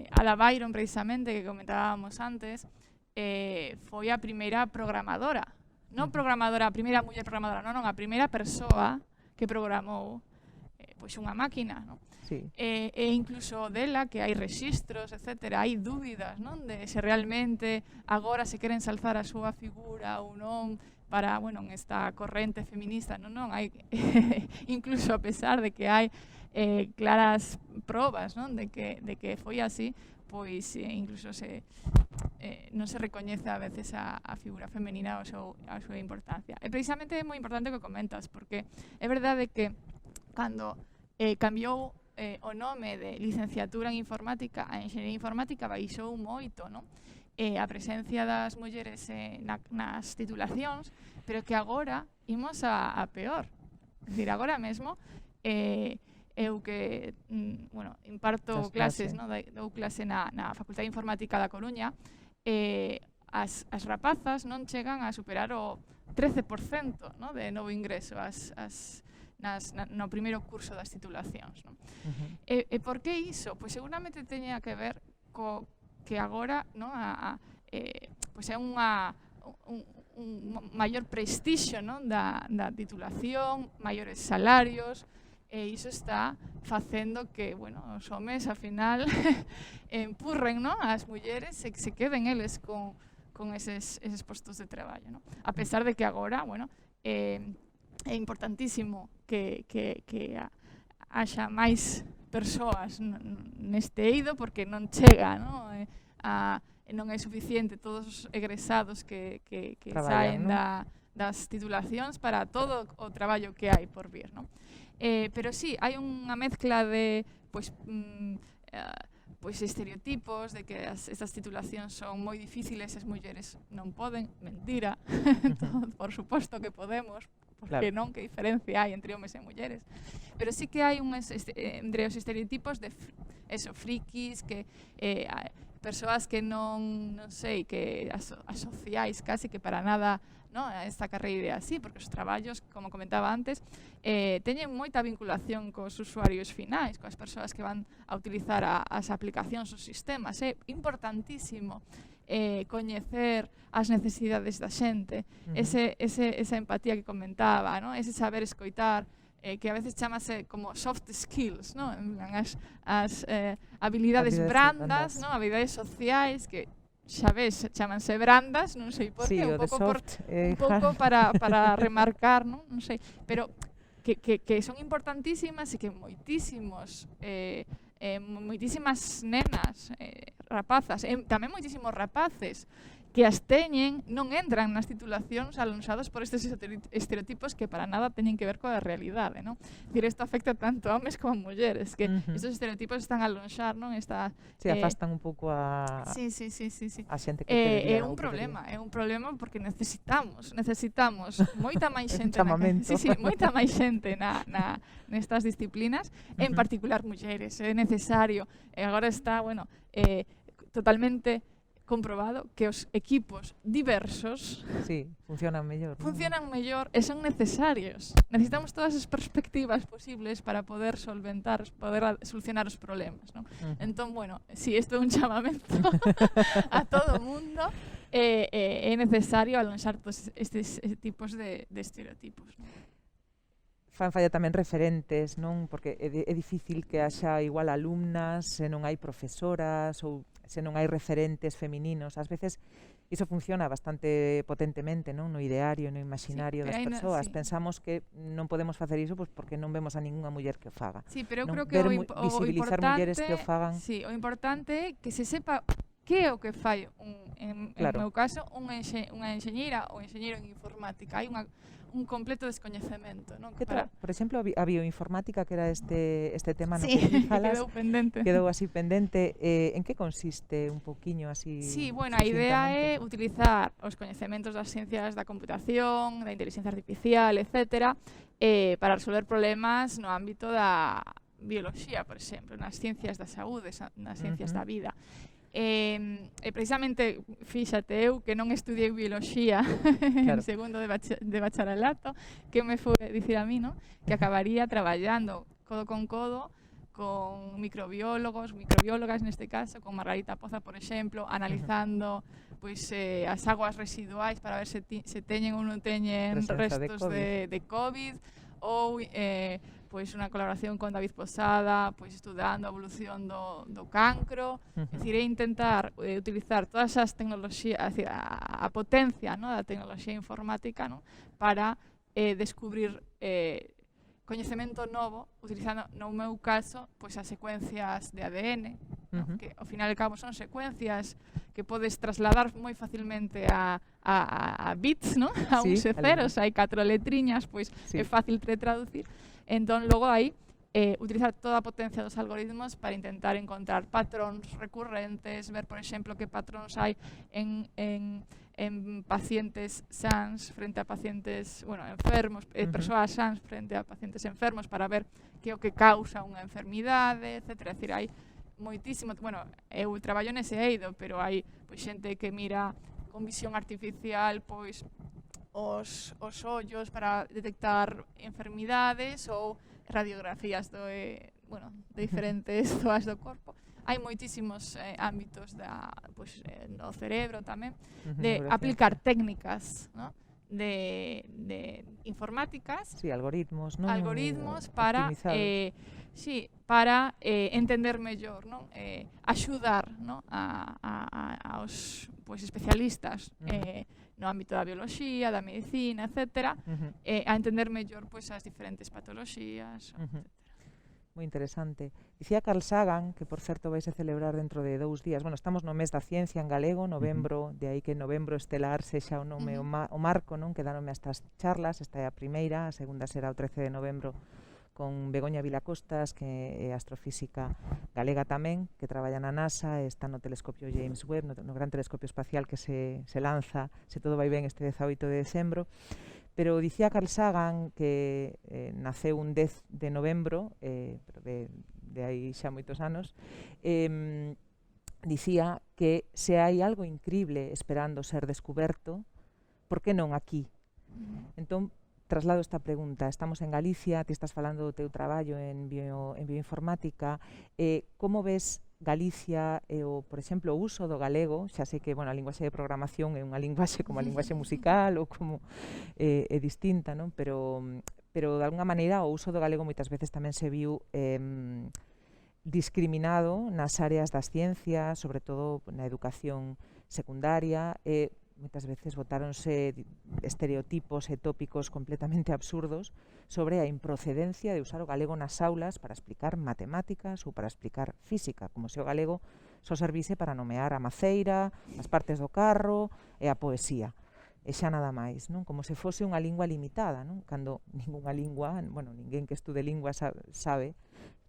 Ada Byron, precisamente, que comentábamos antes, foi a primeira programadora. Non programadora, a primeira muller programadora, non, a primeira persoa que programou pois unha máquina, non? Sí. E incluso dela, que hai rexistros, etc., hai dúbidas, non? De se realmente agora se queren ensalzar a súa figura ou non, para, bueno, en esta corrente feminista, non hai, incluso a pesar de que hai claras probas, non, de que foi así, pois incluso non se recoñece a veces a figura femenina a súa importancia. E precisamente é moi importante o que comentas, porque é verdade que cando cambiou o nome de licenciatura en informática a enxeñería informática baixou moito, non? A presencia das mulleres nas titulacións, pero que agora imos a peor. É dicir, agora mesmo eu que imparto clases, dou clase na Facultade de Informática da Coruña, as rapazas non chegan a superar o 13% de novo ingreso no primeiro curso das titulacións. E por que iso? Pois seguramente teña que ver co que agora pois é un maior prestixio da titulación, maiores salarios, e iso está facendo que os homes, ao final, empurren as mulleres e que se queden eles con eses postos de traballo. A pesar de que agora é importantísimo que haxa máis persoas neste eido, porque non chega, non é suficiente todos os egresados que saen das titulacións para todo o traballo que hai por vir. Pero sí, hai unha mezcla de estereotipos, de que estas titulacións son moi difíciles, as mulleres non poden, mentira, por suposto que podemos, porque non, que diferencia hai entre homes e mulleres, pero sí que hai entre os estereotipos de frikis, que persoas que non sei, que asociais casi que para nada a esta carreira así, porque os traballos, como comentaba antes, teñen moita vinculación cos usuarios finais, coas persoas que van a utilizar as aplicacións, os sistemas. É importantísimo coñecer as necesidades da xente, esa empatía que comentaba, ese saber escoitar, que a veces chamase como soft skills, as habilidades brandas, habilidades sociais, que xa ves, chamanse brandas, non sei por que, un pouco para remarcar, non sei, pero que son importantísimas e que moitísimas nenas, rapazas, e tamén moitísimos rapaces que as teñen, non entran nas titulacións alonsados por estes estereotipos que para nada teñen que ver coa realidade, non? Dicir, isto afecta tanto a homes como a mulleres, que estes estereotipos están a alonxar, non? Afastan un pouco a xente que é un problema porque necesitamos moita máis xente moita máis xente nestas disciplinas, en particular mulleres, é necesario, e agora está, totalmente comprobado que os equipos diversos funcionan mellor e son necesarios. Necesitamos todas as perspectivas posibles para poder solucionar os problemas, non? Entón, isto é un chamamento a todo o mundo, é necesario alonxar todos estes tipos de estereotipos, non? Fan falla tamén referentes, non? Porque é difícil que haxa igual alumnas se non hai profesoras ou se non hai referentes femininos. Ás veces iso funciona bastante potentemente, non? No ideario, no imaginario das persoas. Pensamos que non podemos facer iso porque non vemos a ningunha muller que o faga. Sí, pero eu creo que visibilizar mulleres que o fagan. Sí, o importante é que se sepa que é o que fai, en meu caso, unha enxeñeira ou enxeñeiro en informática. Hai un completo descoñecemento, non? Por exemplo, a bioinformática, que era este tema no que falas, quedou así pendente. En que consiste un poquinho así? Sí, a idea é utilizar os coñecementos das ciencias da computación, da inteligencia artificial, etc., para resolver problemas no ámbito da bioloxía, por exemplo, nas ciencias da saúde, nas ciencias da vida. Precisamente, fíxate, eu que non estudiei bioloxía en segundo de bacharelato, que me foi dicir a mí, que acabaría traballando codo con microbiólogas neste caso, con Margarita Poza, por exemplo, analizando as aguas residuais para ver se teñen ou non teñen restos de COVID, ou pois unha colaboración con David Posada, pois estudando a evolución do cancro. É dicir, intentar utilizar todas as tecnoloxías, a potencia, no, da tecnoloxía informática, no, para descubrir coñecemento novo, utilizando, no meu caso, pois as secuencias de ADN, no, que ao final e cabo son secuencias que podes trasladar moi facilmente a bits, no? A uns e ceros, hai 4 letriñas, pois é fácil de traducir. Entón, logo aí, utilizar toda a potencia dos algoritmos para intentar encontrar patróns recurrentes, ver, por exemplo, que patróns hai en pacientes sans frente a pacientes, bueno, enfermos, persoas sans frente a pacientes enfermos, para ver que é o que causa unha enfermidade, etc. É dicir, hai moitísimo, bueno, eu traballo nese eido, pero hai pois xente que mira con visión artificial, pois os ollos para detectar enfermidades ou radiografías de diferentes zonas do corpo. Hai moitísimos ámbitos no cerebro tamén, de aplicar técnicas, ¿no? de informáticas, algoritmos, ¿no? Algoritmos para entender mellor, ¿no? Axudar, ¿no? aos especialistas no ámbito da bioloxía, da medicina, etc., a entender mellor as diferentes patoloxías, etc. Moi interesante. Dicía Carl Sagan, que por certo vais a celebrar dentro de 2 días, bueno, estamos no mes da ciencia en galego, novembro, de aí que novembro estelar sexa o nome, o marco, non, que dá nome a estas charlas. Esta é a primeira, a segunda será o 13 de novembro con Begoña Vilacostas, que é astrofísica galega tamén, que traballa na NASA, está no telescopio James Webb, no gran telescopio espacial que se lanza, se todo vai ben, este 18 de decembro. Pero dicía Carl Sagan que naceu un 10 de novembro, pero de aí xa moitos anos, dicía que se hai algo incrible esperando ser descoberto, por que non aquí? Entón, traslado esta pregunta. Estamos en Galicia, ti estás falando do teu traballo en bioinformática. Como ves Galicia e por exemplo, o uso do galego? Xa sei que, a linguaxe de programación é unha linguaxe como a linguaxe musical ou como é distinta, non? Pero de alguna maneira o uso do galego moitas veces tamén se viu discriminado nas áreas das ciencias, sobre todo na educación secundaria. Moitas veces botáronse estereotipos e tópicos completamente absurdos sobre a improcedencia de usar o galego nas aulas para explicar matemáticas ou para explicar física, como se o galego só servise para nomear a maceira, as partes do carro e a poesía. E xa nada máis, non? Como se fose unha lingua limitada, non? Cando ningunha lingua, ninguén que estude lingua sabe,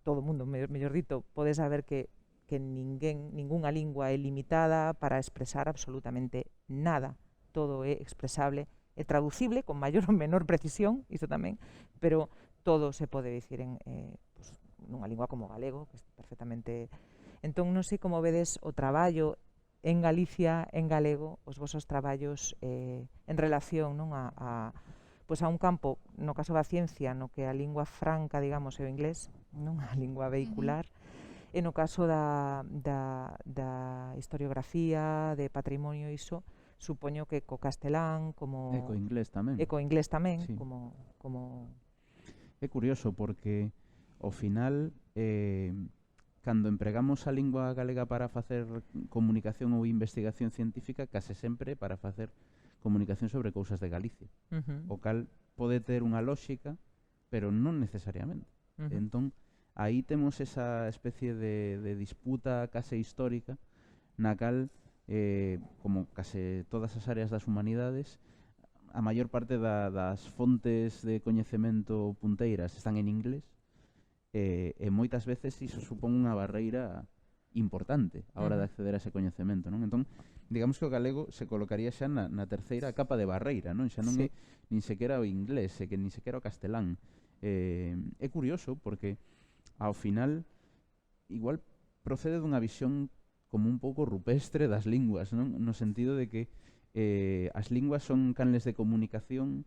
todo o mundo, mellor dito, pode saber que ningunha lingua é limitada para expresar absolutamente nada. Todo é expresable, é traducible con maior ou menor precisión, iso tamén, pero todo se pode dicir nunha lingua como galego, que é perfectamente. Entón, non sei como vedes o traballo en Galicia, en galego, os vosos traballos en relación, non, a un campo, no caso da ciencia, no que a lingua franca, digamos, é o inglés, non a lingua vehicular. E no caso da historiografía, de patrimonio, iso, supoño que co castelán, como... E co inglés tamén. Sí. Como... É curioso, porque ao final, cando empregamos a lingua galega para facer comunicación ou investigación científica, case sempre para facer comunicación sobre cousas de Galicia. O cal pode ter unha lóxica, pero non necesariamente. Entón, aí temos esa especie de disputa case histórica na cal, como case todas as áreas das humanidades, a maior parte das fontes de coñecemento punteiras están en inglés, e moitas veces iso supón unha barreira importante a hora de acceder a ese coñecemento, non? Entón, digamos que o galego se colocaría xa na terceira capa de barreira, non? Xa non é nin sequera o inglés, e que nin sequera o castelán. É curioso porque ao final igual procede dunha visión como un pouco rupestre das linguas, non? No sentido de que as linguas son canles de comunicación,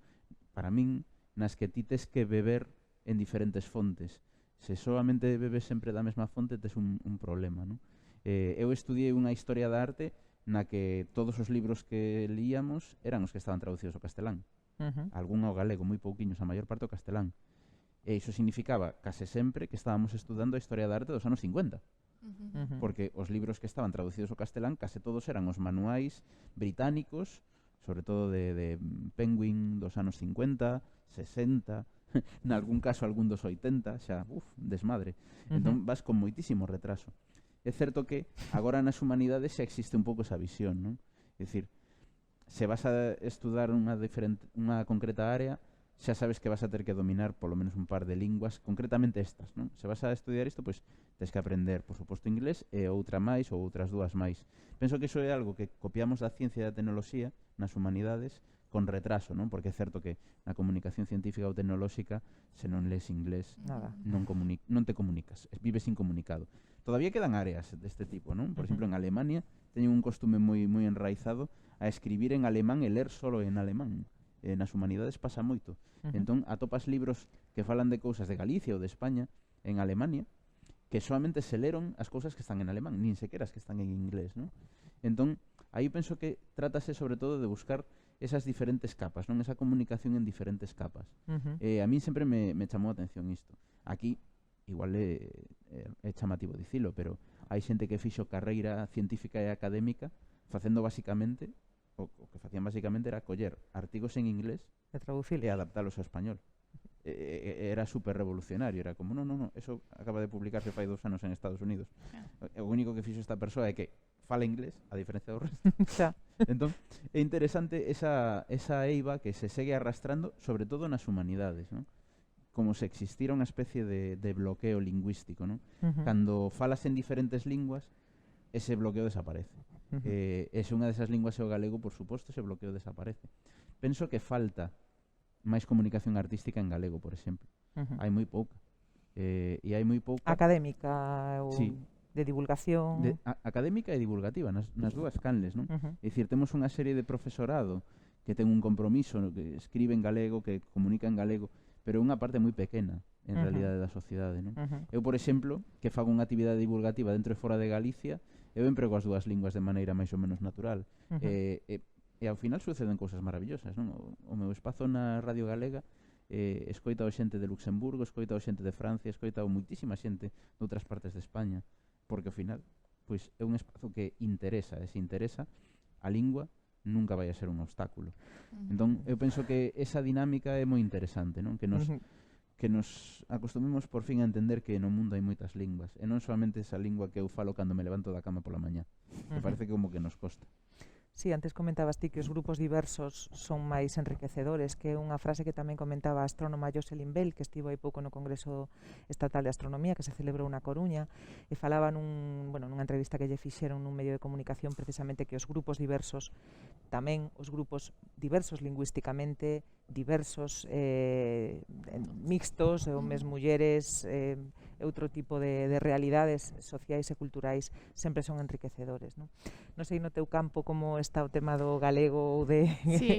para min, nas que ti tes que beber en diferentes fontes. Se solamente bebes sempre da mesma fonte, tes un problema, non? Eu estudiei unha historia da arte na que todos os libros que líamos eran os que estaban traducidos ao castelán. Algún ao galego, moi pouquiños, a maior parte ao castelán. E iso significaba case sempre que estábamos estudando a historia da arte dos anos 50. Porque os libros que estaban traducidos ao castelán case todos eran os manuais británicos, sobre todo de Penguin dos anos 50, 60, nalgún caso algún dos 80, xa, desmadre. Entón vas con moitísimo retraso. É certo que agora nas humanidades xa existe un pouco esa visión, non? É dicir, se vas a estudar unha concreta área, xa sabes que vas a ter que dominar polo menos un par de linguas, concretamente estas, non? Se vas a estudiar isto, pois tens que aprender, por suposto, inglés e outra máis ou outras dúas máis. Penso que iso é algo que copiamos da ciencia e da tecnoloxía nas humanidades con retraso, non? Porque é certo que na comunicación científica ou tecnolóxica, se non lees inglés, non te comunicas, vives incomunicado. Todavía quedan áreas deste tipo, non? Por exemplo, en Alemania teñen un costume moi enraizado a escribir en alemán e ler solo en alemán. Nas humanidades pasa moito. Entón, atopas libros que falan de cousas de Galicia ou de España en Alemania que solamente se leron as cousas que están en alemán, nin sequera as que están en inglés, non? Entón, aí penso que trátase sobre todo de buscar esas diferentes capas, non? Esa comunicación en diferentes capas. A mí sempre me chamou a atención isto. Aquí, igual é chamativo dicilo, pero hai xente que fixo carreira científica e académica facendo basicamente o que facían basicamente era coller artigos en inglés e adaptalos ao español. Era super revolucionario, era como, no, eso acaba de publicarse fai 2 anos en Estados Unidos. O único que fixo esta persoa é que fala inglés, a diferencia do resto. Entón, é interesante esa eiva que se segue arrastrando, sobre todo nas humanidades, non? Como se existira unha especie de bloqueo lingüístico, non? Cando falas en diferentes linguas, ese bloqueo desaparece. Se unha desas linguas é o galego, por suposto, ese bloqueo desaparece. Penso que falta máis comunicación artística en galego, por exemplo. Hai moi pouca. E hai moi pouca... Académica ou de divulgación... Académica e divulgativa, nas dúas canles, non? É dicir, temos unha serie de profesorado que ten un compromiso, que escribe en galego, que comunica en galego, pero unha parte moi pequena, en realidade, da sociedade, non? Eu, por exemplo, que fago unha actividade divulgativa dentro e fora de Galicia, eu emprego as dúas linguas de maneira máis ou menos natural. E ao final suceden cousas maravillosas, non? O meu espazo na Radio Galega escoita o xente de Luxemburgo, escoita o xente de Francia, escoita o moitísima xente de outras partes de España, porque ao final pois é un espazo que interesa, e se interesa, a lingua nunca vai a ser un obstáculo. Entón, eu penso que esa dinámica é moi interesante, non? Que nos acostumemos por fin a entender que no mundo hai moitas linguas, e non solamente esa lingua que eu falo cando me levanto da cama pola mañá, que parece como que nos costa. Sí, antes comentabas ti que os grupos diversos son máis enriquecedores, que é unha frase que tamén comentaba a astrónoma Jocelyn Bell, que estivo aí pouco no Congreso Estatal de Astronomía, que se celebrou na Coruña, e falaba nunha entrevista que lle fixeron nun medio de comunicación precisamente que os grupos diversos, tamén os grupos diversos lingüísticamente, diversos, mixtos, homes, mulleres, outro tipo de realidades sociais e culturais sempre son enriquecedores, non? Non sei no teu campo como está o tema do galego ou de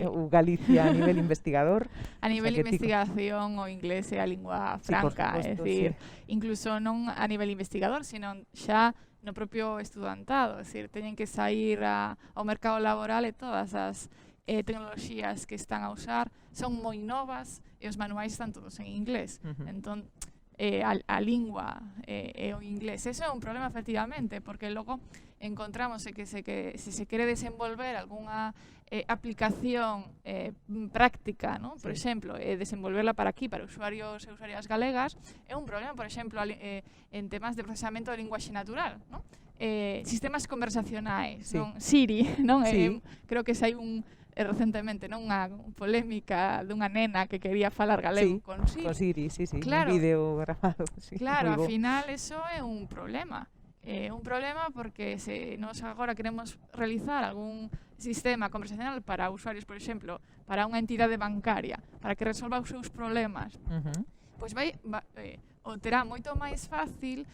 ou Galicia a nivel investigador. A nivel investigación o inglés é a lingua franca, é dicir, incluso non a nivel investigador, sino xa no propio estudantado, é dicir, teñen que sair ao mercado laboral e todas as tecnoloxías que están a usar son moi novas e os manuais están todos en inglés. Entón, a lingua e o inglés. Eso é un problema, efectivamente, porque logo encontramos que se quere desenvolver algunha aplicación práctica, ¿no? Por exemplo, desenvolverla para aquí, para usuarios e usuarias galegas, é un problema, por exemplo, en temas de procesamento de linguaxe natural, ¿no? Sistemas conversacionais, non? Siri, non? Creo que hai recentemente, non, unha polémica dunha nena que quería falar galego con Siri. Con Siri, claro, un vídeo grabado. Claro, ao final eso é un problema. É un problema porque se nós agora queremos realizar algún sistema conversacional para usuarios, por exemplo, para unha entidade bancaria, para que resolva os seus problemas, pois o terá moito máis fácil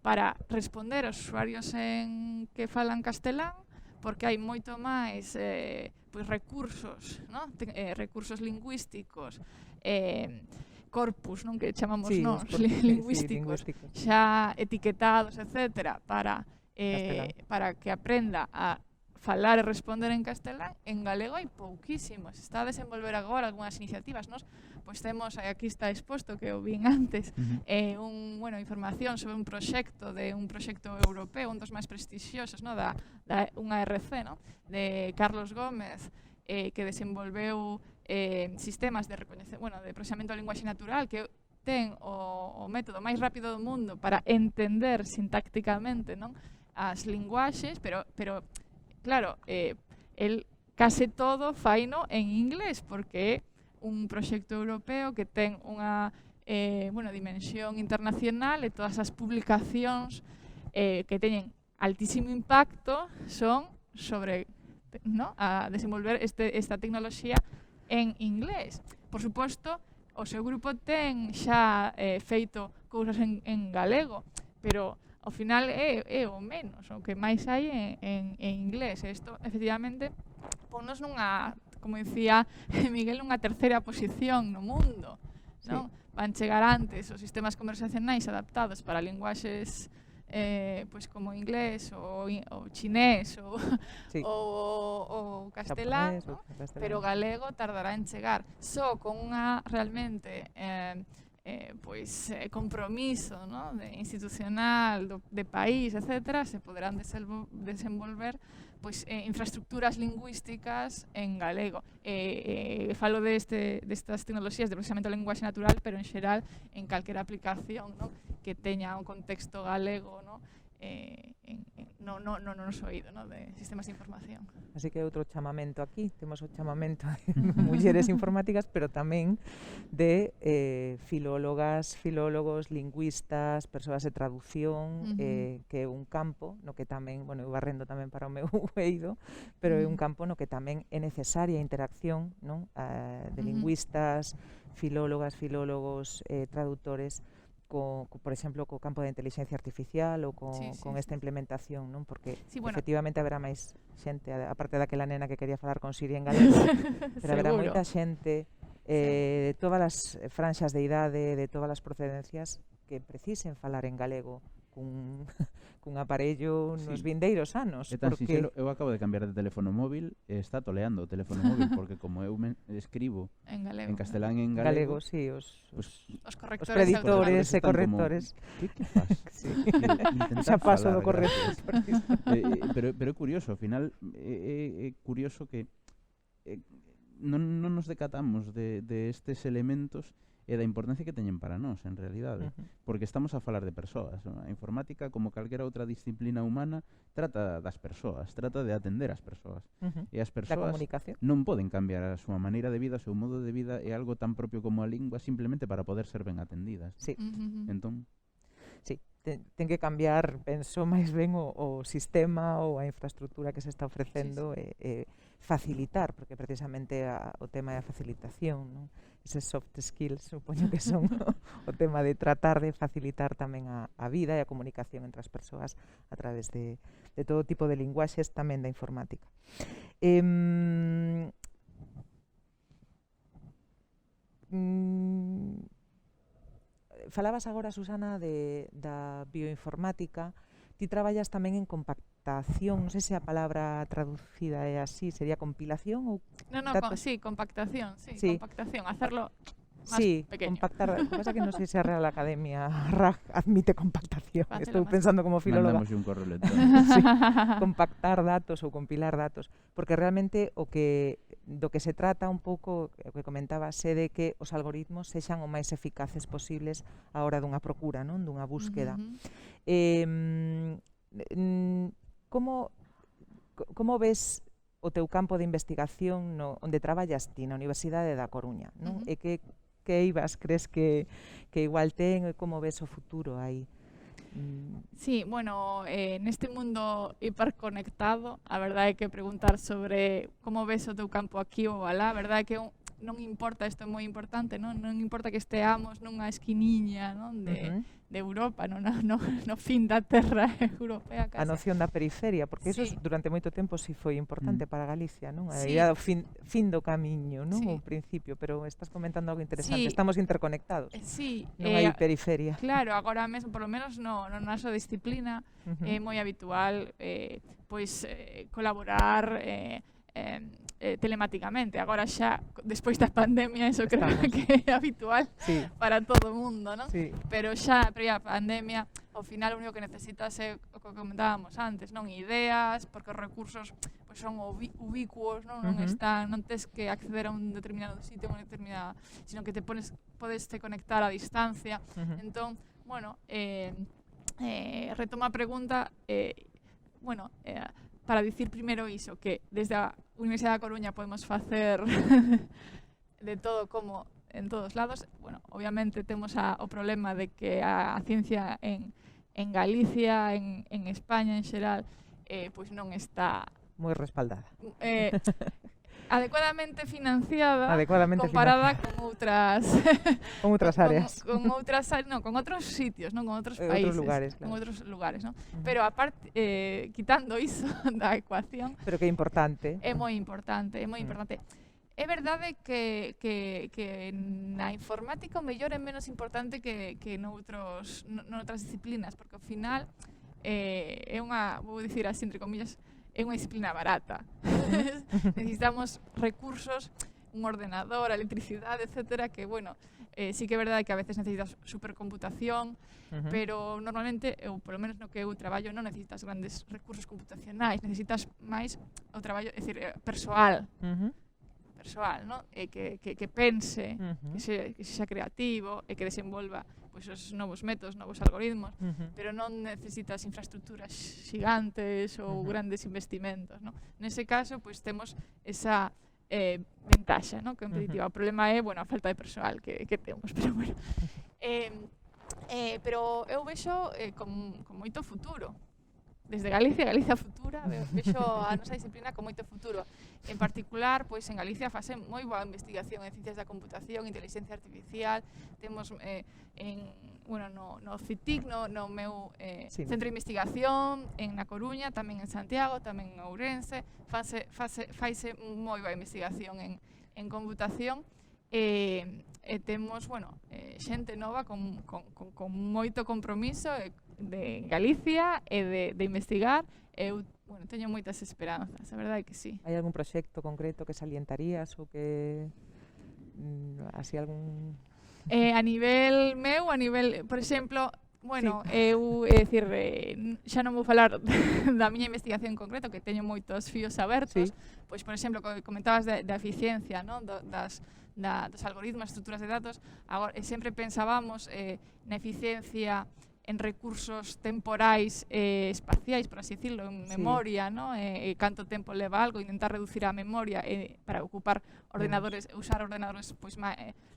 para responder aos usuarios que falan castelán, porque hai moito máis recursos, ¿no? Recursos lingüísticos, corpus, non, que chamamos nós, lingüísticos, xa etiquetados, etcétera, para que aprenda a falar e responder en castelán, en galego hai pouquísimos. Está a desenvolver agora algunhas iniciativas. Nós pois temos, aquí está exposto, que o vin antes, información sobre un proxecto europeo, un dos máis prestixiosos, no? da unha RC, no? De Carlos Gómez, que desenvolveu sistemas de procesamento da linguaxe natural, que ten o método máis rápido do mundo para entender sintácticamente, non? As linguaxes, pero claro, el case todo faino en inglés, porque é un proxecto europeo que ten unha dimensión internacional, e todas as publicacións que teñen altísimo impacto son sobre, ¿no? A desenvolver esta tecnoloxía en inglés. Por suposto, o seu grupo ten xa feito cousas en galego, pero ao final é o menos, o que máis hai en inglés. Isto, efectivamente, ponnos nunha, como dicía Miguel, nunha terceira posición no mundo, non? Van chegar antes os sistemas conversacionais adaptados para linguaxes como inglés ou chinés ou castelán, ¿no? Pero galego tardará en chegar. Só con unha realmente compromiso, ¿no? Institucional, de país, etcétera, se poderán desenvolver infraestructuras lingüísticas en galego. Falo destas tecnoloxías de procesamento da linguaxe natural, pero en xeral en calquera aplicación, ¿no? Que teña un contexto galego, ¿no? No nos oído, ¿no? De sistemas de información. Así que outro chamamento aquí, temos o chamamento de mulleres informáticas, pero tamén de filólogas, filólogos, lingüistas, persoas de traducción, que é un campo no que tamén, eu barrendo tamén para o meu eido, pero é un campo no que tamén é necesaria a interacción, non? De lingüistas, filólogas, filólogos, traductores, por exemplo, co campo da inteligencia artificial ou con esta implementación, non? Porque efectivamente haberá máis xente, aparte daquela nena que quería falar con Siri en galego, pero haberá moita xente de todas as franxas de idade, de todas as procedencias, que precisen falar en galego cun aparello nos vindeiros anos. É tan sinxelo, eu acabo de cambiar de teléfono móvil e está toleando o teléfono móvil, porque como eu escribo en castelán e en galego, sí, os correctores, os preditores e correctores. Que faz? Xa paso do corrector. Pero é curioso, ao final é curioso que non nos decatamos de estes elementos e da importancia que teñen para nós, en realidade. Porque estamos a falar de persoas. A informática, como calquera outra disciplina humana, trata das persoas, trata de atender as persoas. E as persoas non poden cambiar a súa maneira de vida, o seu modo de vida, é algo tan propio como a lingua, simplemente para poder ser ben atendidas. Sí. Entón, sí, ten que cambiar, penso, máis ben o sistema ou a infraestructura que se está ofrecendo e facilitar, porque precisamente o tema é a facilitación, non? Eses soft skills, supoño que son o tema de tratar de facilitar tamén a vida e a comunicación entre as persoas a través de todo tipo de linguaxes, tamén da informática. Falabas agora, Susana, da bioinformática. Ti traballas tamén en compactación, non sei se a palabra traducida é así, sería compilación ou... compactación, compactación, hacerlo más pequeño. Compactar, lo que pasa que non sei se a Real Academia admite compactación, estou pensando como filóloga. Mandamos un correo electrónico. Sí, compactar datos ou compilar datos, porque realmente do que se trata un pouco, o que comentabas, é de que os algoritmos sexan o máis eficaces posibles a hora dunha procura, non? Dunha búsqueda. Como ves o teu campo de investigación onde traballas ti, na Universidade da Coruña, non? E que eivas crees que igual ten, e como ves o futuro aí? Sí, neste mundo hiperconectado, a verdade é que preguntar sobre como ves o teu campo aquí ou alá, a verdade é que non importa, isto é moi importante, non importa que esteamos nunha esquiniña, non, de Europa, non no fin da terra europea case. A noción da periferia, porque iso Sí. durante moito tempo si foi importante para Galicia, non? A Sí. idea do fin do camiño, non? Sí. O principio, pero estás comentando algo interesante, Sí. estamos interconectados. Sí, Non hai periferia. claro, agora mesmo, por lo menos no nosa disciplina, é moi habitual colaborar telemáticamente. Agora xa, despois da pandemia, eso creo que é habitual para todo o mundo, non? Sí. Pero xa, a pandemia, ao final o único que necesitas é o que comentábamos antes, non? Ideas, porque os recursos pois son ubicuos, non? Non tes que acceder a un determinado sitio, sino que podes te conectar a distancia. Entón, bueno, retomo a pregunta, para dicir primeiro iso, que desde a Universidade da Coruña podemos facer de todo como en todos lados. Bueno, obviamente temos o problema de que a ciencia en Galicia, en España en xeral, pois non está moi respaldada. Adecuadamente financiada, financiada. Con outras con outras áreas. Con outros sitios, non, con outros países, outros lugares, claro. Con outros lugares, non? Pero aparte, quitando iso da ecuación, pero que é importante. É moi importante, é moi importante. É verdade que na informática o mellor é menos importante que noutras disciplinas, porque ao final é unha, vou dicir así entre comillas, é unha disciplina barata. Necesitamos recursos, un ordenador, a electricidade, etcétera, que, bueno, sí que é verdade que a veces necesitas supercomputación, pero normalmente, ou polo menos no que eu traballo, non necesitas grandes recursos computacionais, necesitas máis o traballo, é dicir, persoal, non? Que pense, que sexa creativo e que desenvolva os novos métodos, novos algoritmos, pero non necesitas infraestructuras xigantes ou grandes investimentos, non? Nese caso, pois temos esa ventaxa, non? Competitiva. O problema é, bueno, a falta de persoal que temos, pero bueno. Pero eu vexo con moito futuro. Desde Galicia Futura, vexo a nosa disciplina con moito futuro. En particular, pois en Galicia fase moi boa investigación en ciencias da computación, inteligencia artificial. Temos no CITIC, no meu centro de investigación, na Coruña, tamén en Santiago, tamén en Ourense. Faise moi boa investigación en computación. Temos, xente nova con moito compromiso de Galicia e de investigar. Eu, teño moitas esperanzas, a verdade é que sí. Hai algún proxecto concreto que salientarías ou que así algún a nivel meu, por exemplo, eu, é dicir, xa non vou falar da miña investigación en concreto, que teño moitos fíos abertos, pois, por exemplo, comentabas da eficiencia, non? Dos algoritmos, estruturas de datos. Agora, sempre pensábamos na eficiencia en recursos temporais espaciais, por así decirlo, en memoria, ¿no? Canto tempo leva algo, intentar reducir a memoria para ocupar ordenadores, usar ordenadores pois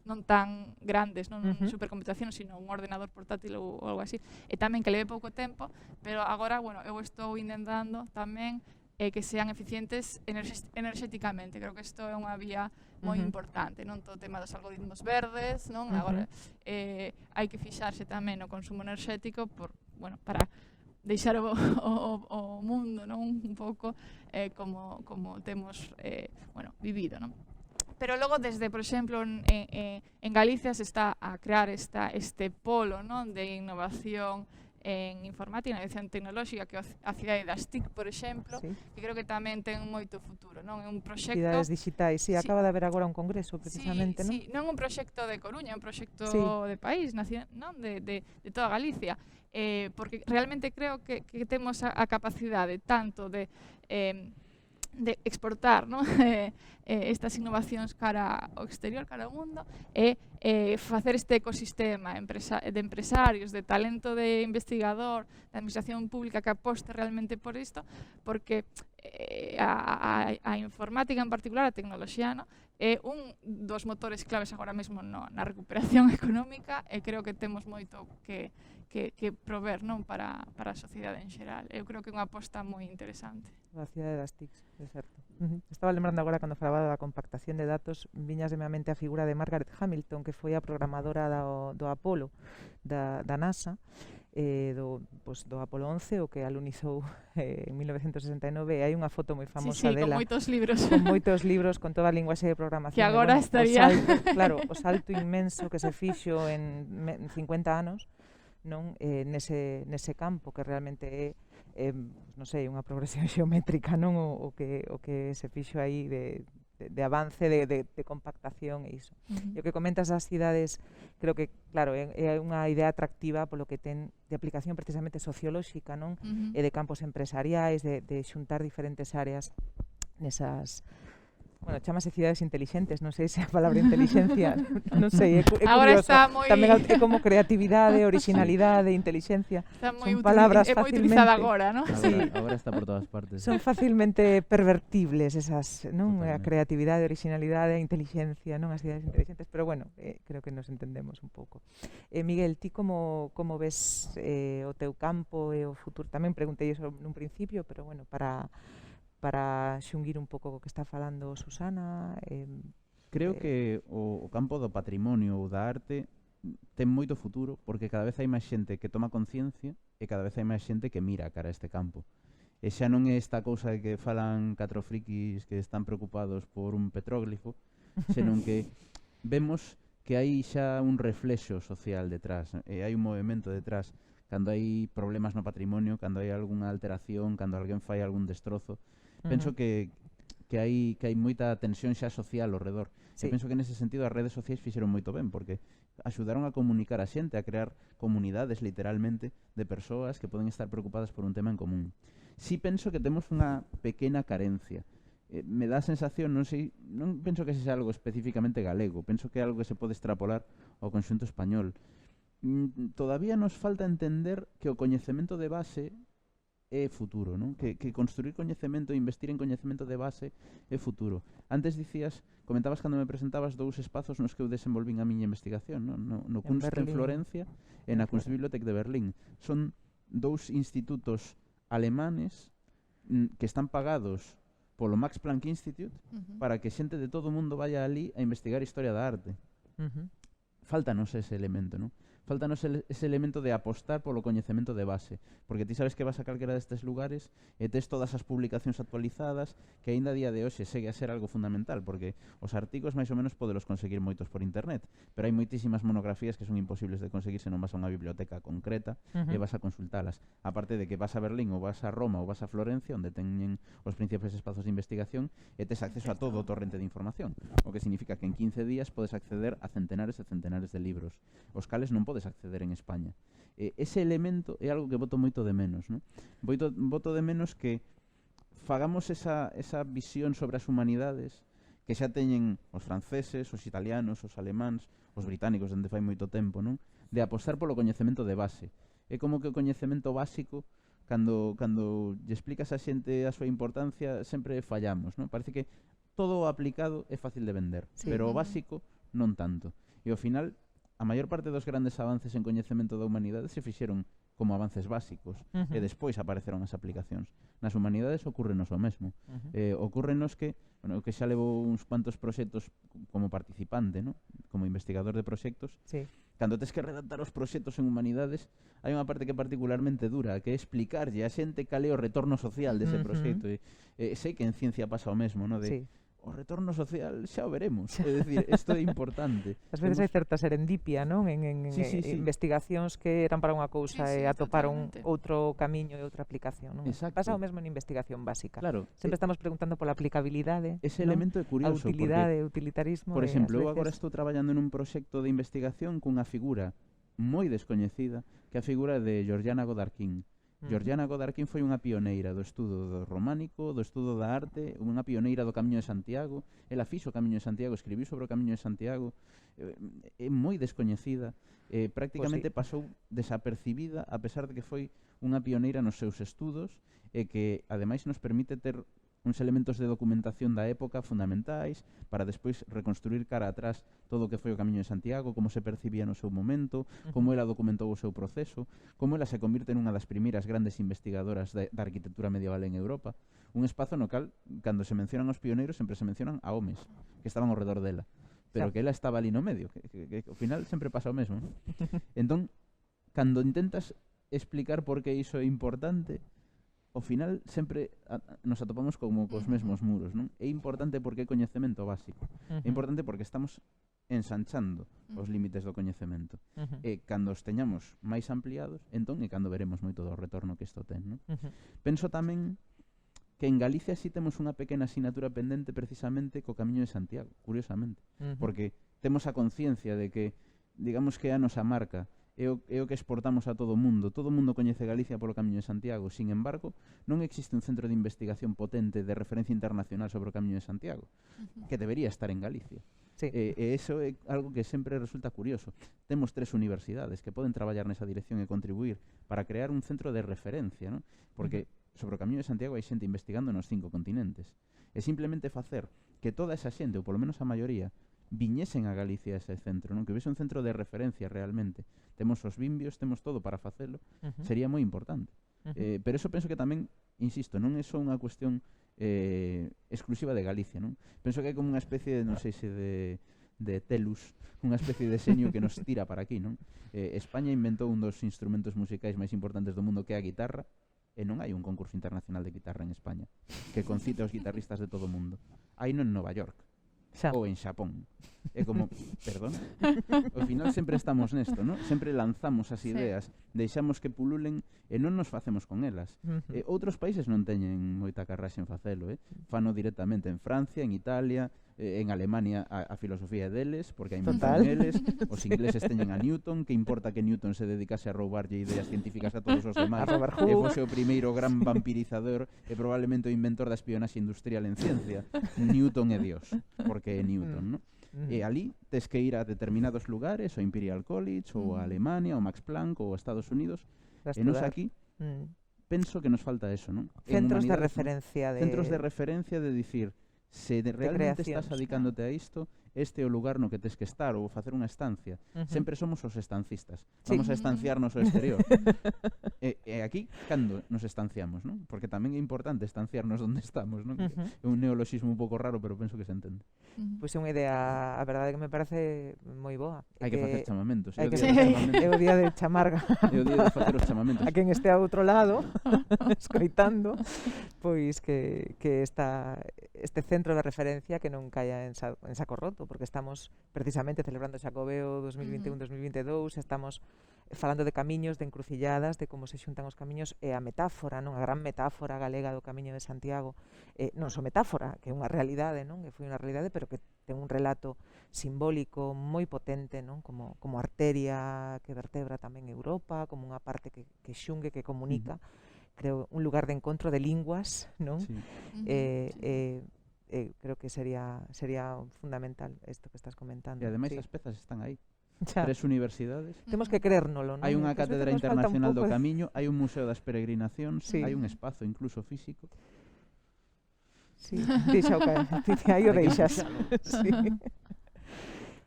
non tan grandes, non supercomputación, sino un ordenador portátil ou algo así, e tamén que leve pouco tempo, pero agora, eu estou intentando tamén que sean eficientes enerxéticamente. Creo que isto é unha vía moi importante, non? Todo o tema dos algoritmos verdes, non? Agora hai que fixarse tamén no consumo enerxético para deixar o mundo, non? Un pouco como temos vivido, non? Pero logo desde, por exemplo, en Galicia se está a crear este polo, non? De innovación en informática, na edición tecnolóxica, que é a cidade das TIC, por exemplo, que creo que tamén ten moito futuro, non? É un proxecto... Cidades digitais, acaba de haber agora un congreso, precisamente, non? Non é un proxecto de Coruña, é un proxecto de país, non? De toda Galicia, porque realmente creo que temos a capacidade tanto de exportar, non? Estas innovacións cara ao exterior, cara ao mundo, e facer este ecosistema de empresarios, de talento de investigador, da administración pública que aposte realmente por isto, porque a informática en particular, a tecnoloxía, ¿no? é un dos motores claves agora mesmo na recuperación económica e creo que temos moito que prover, non, para a sociedade en xeral. Eu creo que é unha aposta moi interesante. A cidade das TICs, é certo. Estaba lembrando agora cando falaba da compactación de datos, viñas de minha mente a figura de Margaret Hamilton, que foi a programadora do Apolo da NASA, do Apolo 11, o que alunizou en 1969, e hai unha foto moi famosa dela. Con moitos libros. Con moitos libros, con toda a linguaxe de programación. Que agora estaría... O salto inmenso que se fixo en 50 anos, non, nese campo, que realmente é, non sei, unha progresión xeométrica, non, o que se fixo aí de avance, de compactación e iso. E o que comentas das cidades, creo que, claro, é unha idea atractiva polo que ten de aplicación precisamente sociolóxica, non? E de campos empresariais, de xuntar diferentes áreas nesas... Bueno, chamase cidades intelixentes, non sei se a palabra inteligencia, non sei, é curioso. Agora está moi... Tamén é como creatividade, originalidade, inteligencia. Está moi palabras moi utilizada agora, non? Sí. Agora está por todas partes. Son facilmente pervertibles esas, non? A Totalmente. creatividade, originalidade, a inteligencia, non? As cidades intelixentes, pero bueno, creo que nos entendemos un pouco. Miguel, ti como ves o teu campo e o futuro? Tamén preguntei iso nun principio, pero bueno, para xunguir un pouco o que está falando Susana. Creo que o campo do patrimonio ou da arte ten moito futuro, porque cada vez hai máis xente que toma conciencia e cada vez hai máis xente que mira cara a este campo. E xa non é esta cousa de que falan 4 frikis que están preocupados por un petróglifo, senón que vemos que hai xa un reflexo social detrás, e hai un movimento detrás cando hai problemas no patrimonio, cando hai algunha alteración, cando alguén fai algún destrozo. Penso que hai moita tensión xa social ao redor. Sí. E penso que nese sentido as redes sociais fixeron moito ben, porque axudaron a comunicar a xente, a crear comunidades literalmente de persoas que poden estar preocupadas por un tema en común. Si penso que temos unha pequena carencia. Me dá a sensación, non penso que sexa algo especificamente galego, penso que é algo que se pode extrapolar ao conxunto español. Todavía nos falta entender que o coñecemento de base é futuro, non? Que construir coñecemento e investir en coñecemento de base é futuro. Antes comentabas cando me presentabas 2 espazos nos que eu desenvolvín a miña investigación, non? No Kunst en Florencia e na Kunstbibliothek de Berlín. Son 2 institutos alemanes que están pagados polo Max Planck Institute para que xente de todo o mundo vaya ali a investigar historia da arte. Fáltanos ese elemento, non? Faltanos ese elemento de apostar polo coñecemento de base, porque ti sabes que vas a calquera destes lugares e tes todas as publicacións actualizadas, que aínda a día de hoxe segue a ser algo fundamental, porque os artigos máis ou menos podelos conseguir moitos por internet, pero hai moitísimas monografías que son imposibles de conseguir se non vas a unha biblioteca concreta e vas a consultalas. Aparte de que vas a Berlín ou vas a Roma ou vas a Florencia, onde teñen os principais espazos de investigación, e tes acceso a todo o torrente de información, o que significa que en 15 días podes acceder a centenares e centenares de libros, os cales non podes acceder en España. Ese elemento é algo que boto moito de menos, non? Boto de menos que fagamos esa visión sobre as humanidades que xa teñen os franceses, os italianos, os alemáns, os británicos dende fai moito tempo, non? De apostar polo coñecemento de base. É como que o coñecemento básico, cando lle explicas a xente a súa importancia, sempre fallamos, non? Parece que todo o aplicado é fácil de vender, pero o básico non tanto. E ao final, a maior parte dos grandes avances en coñecemento da humanidade se fixeron como avances básicos e despois apareceron as aplicacións. Nas humanidades ocurrenos o mesmo. Ocurrenos que, bueno, que xa levou uns cuantos proxectos como participante, ¿no? Como investigador de proxectos. Sí. Cando tes que redactar os proxectos en humanidades, hai unha parte que é particularmente dura, que é explicarlle a xente cal é o retorno social dese proxecto. Sei que en ciencia pasa o mesmo, ¿no? De o retorno social xa o veremos. É dicir, isto é importante. Ás veces hai certa serendipia, non? En investigacións que eran para unha cousa e atoparon outro camiño e outra aplicación, non? Pasa o mesmo en investigación básica. Claro. Sempre estamos preguntando pola aplicabilidade, ese elemento é curioso, a utilidade, o utilitarismo. Por exemplo, eu agora estou traballando nun proxecto de investigación cunha figura moi descoñecida, que é a figura de Georgiana Goddarkin. Georgiana Goddarkin foi unha pioneira do estudo do románico, do estudo da arte, unha pioneira do Camiño de Santiago. Ela fixo o Camiño de Santiago, escribiu sobre o Camiño de Santiago. É moi descoñecida, prácticamente pasou desapercibida, a pesar de que foi unha pioneira nos seus estudos, e que ademais nos permite ter uns elementos de documentación da época fundamentais para despois reconstruir cara atrás todo o que foi o Camiño de Santiago, como se percibía no seu momento, como ela documentou o seu proceso, como ela se convirte nunha das primeiras grandes investigadoras da arquitectura medieval en Europa, un espazo no cal, cando se mencionan os pioneiros, sempre se mencionan a homes que estaban ao redor dela, pero que ela estaba ali no medio, que ao final sempre pasa o mesmo, non? Entón, cando intentas explicar por que iso é importante, ao final sempre nos atopamos como cos mesmos muros, non? É importante porque é coñecemento básico. É importante porque estamos ensanchando os límites do coñecemento. E cando os teñamos máis ampliados, entón é cando veremos moito do retorno que isto ten, non? Penso tamén que en Galicia sí temos unha pequena asignatura pendente precisamente co Camiño de Santiago, curiosamente, porque temos a conciencia de que, digamos que é a nosa marca, é o que exportamos a todo o mundo coñece Galicia polo Camiño de Santiago, sin embargo, non existe un centro de investigación potente de referencia internacional sobre o Camiño de Santiago, que debería estar en Galicia. Sí. E iso é algo que sempre resulta curioso. Temos 3 universidades que poden traballar nesa dirección e contribuir para crear un centro de referencia, non? Porque sobre o Camiño de Santiago hai xente investigando nos 5 continentes. E simplemente facer que toda esa xente, ou polo menos a maioría, viñesen a Galicia ese centro, non? Que hubiese un centro de referencia realmente. Temos os bimbios, temos todo para facelo, sería moi importante. Pero eso penso que tamén, insisto, non é só unha cuestión exclusiva de Galicia, non? Penso que hai como unha especie de, non sei se de telus, unha especie de xenio que nos tira para aquí, non? España inventou un dos instrumentos musicais máis importantes do mundo, que é a guitarra, e non hai un concurso internacional de guitarra en España que concite aos guitarristas de todo o mundo. Hai no en Nova York ou en Xapón. É como, perdón, ao final sempre estamos nesto, non? Sempre lanzamos as ideas, deixamos que pululen e non nos facemos con elas. Outros países non teñen moita carraxe en facelo, fano directamente en Francia, en Italia, en Alemania a filosofía deles, porque a inventan eles, os ingleses teñen a Newton, que importa que Newton se dedicase a roubarlle ideas científicas a todos os demais, e fose o primeiro gran vampirizador e probablemente o inventor da espionaxe industrial en ciencia. Newton é Dios, porque é Newton, non? E ali tes que ir a determinados lugares, o Imperial College, ou a Alemania, o Max Planck, ou a Estados Unidos, e nos aquí penso que nos falta eso, non? Centros de referencia Centros de referencia de dicir, se realmente estás adicándote a isto, este é o lugar no que tes que estar, ou facer unha estancia. Sempre somos os estancistas. Vamos a estanciarnos ao exterior. E aquí, cando nos estanciamos, non? Porque tamén é importante estanciarnos onde estamos, non? É un neoloxismo un pouco raro, pero penso que se entende. Pois é unha idea, a verdade que me parece moi boa. Hai que facer chamamentos. É o día de chamarga. É o día de facer os chamamentos. A quen este ao outro lado, escoitando, pois que este centro de referencia que non caia en saco roto, porque estamos precisamente celebrando o Xacobeo 2021-2022, estamos falando de camiños, de encrucilladas, de como se xuntan os camiños, e a metáfora, non? A gran metáfora galega do Camiño de Santiago, non só metáfora, que é unha realidade, non? Que foi unha realidade, pero que ten un relato simbólico moi potente, non? Como arteria que vertebra tamén Europa, como unha parte que xungue, que comunica, creo, un lugar de encontro de linguas, non? Sí. Creo que sería fundamental isto que estás comentando. E ademais as pezas están aí. 3 universidades. Temos que creérnolo, non? Hai unha cátedra internacional do Camiño, hai un museo das peregrinacións, hai un espazo incluso físico. Sí, deixa o aí o deixas. Sí.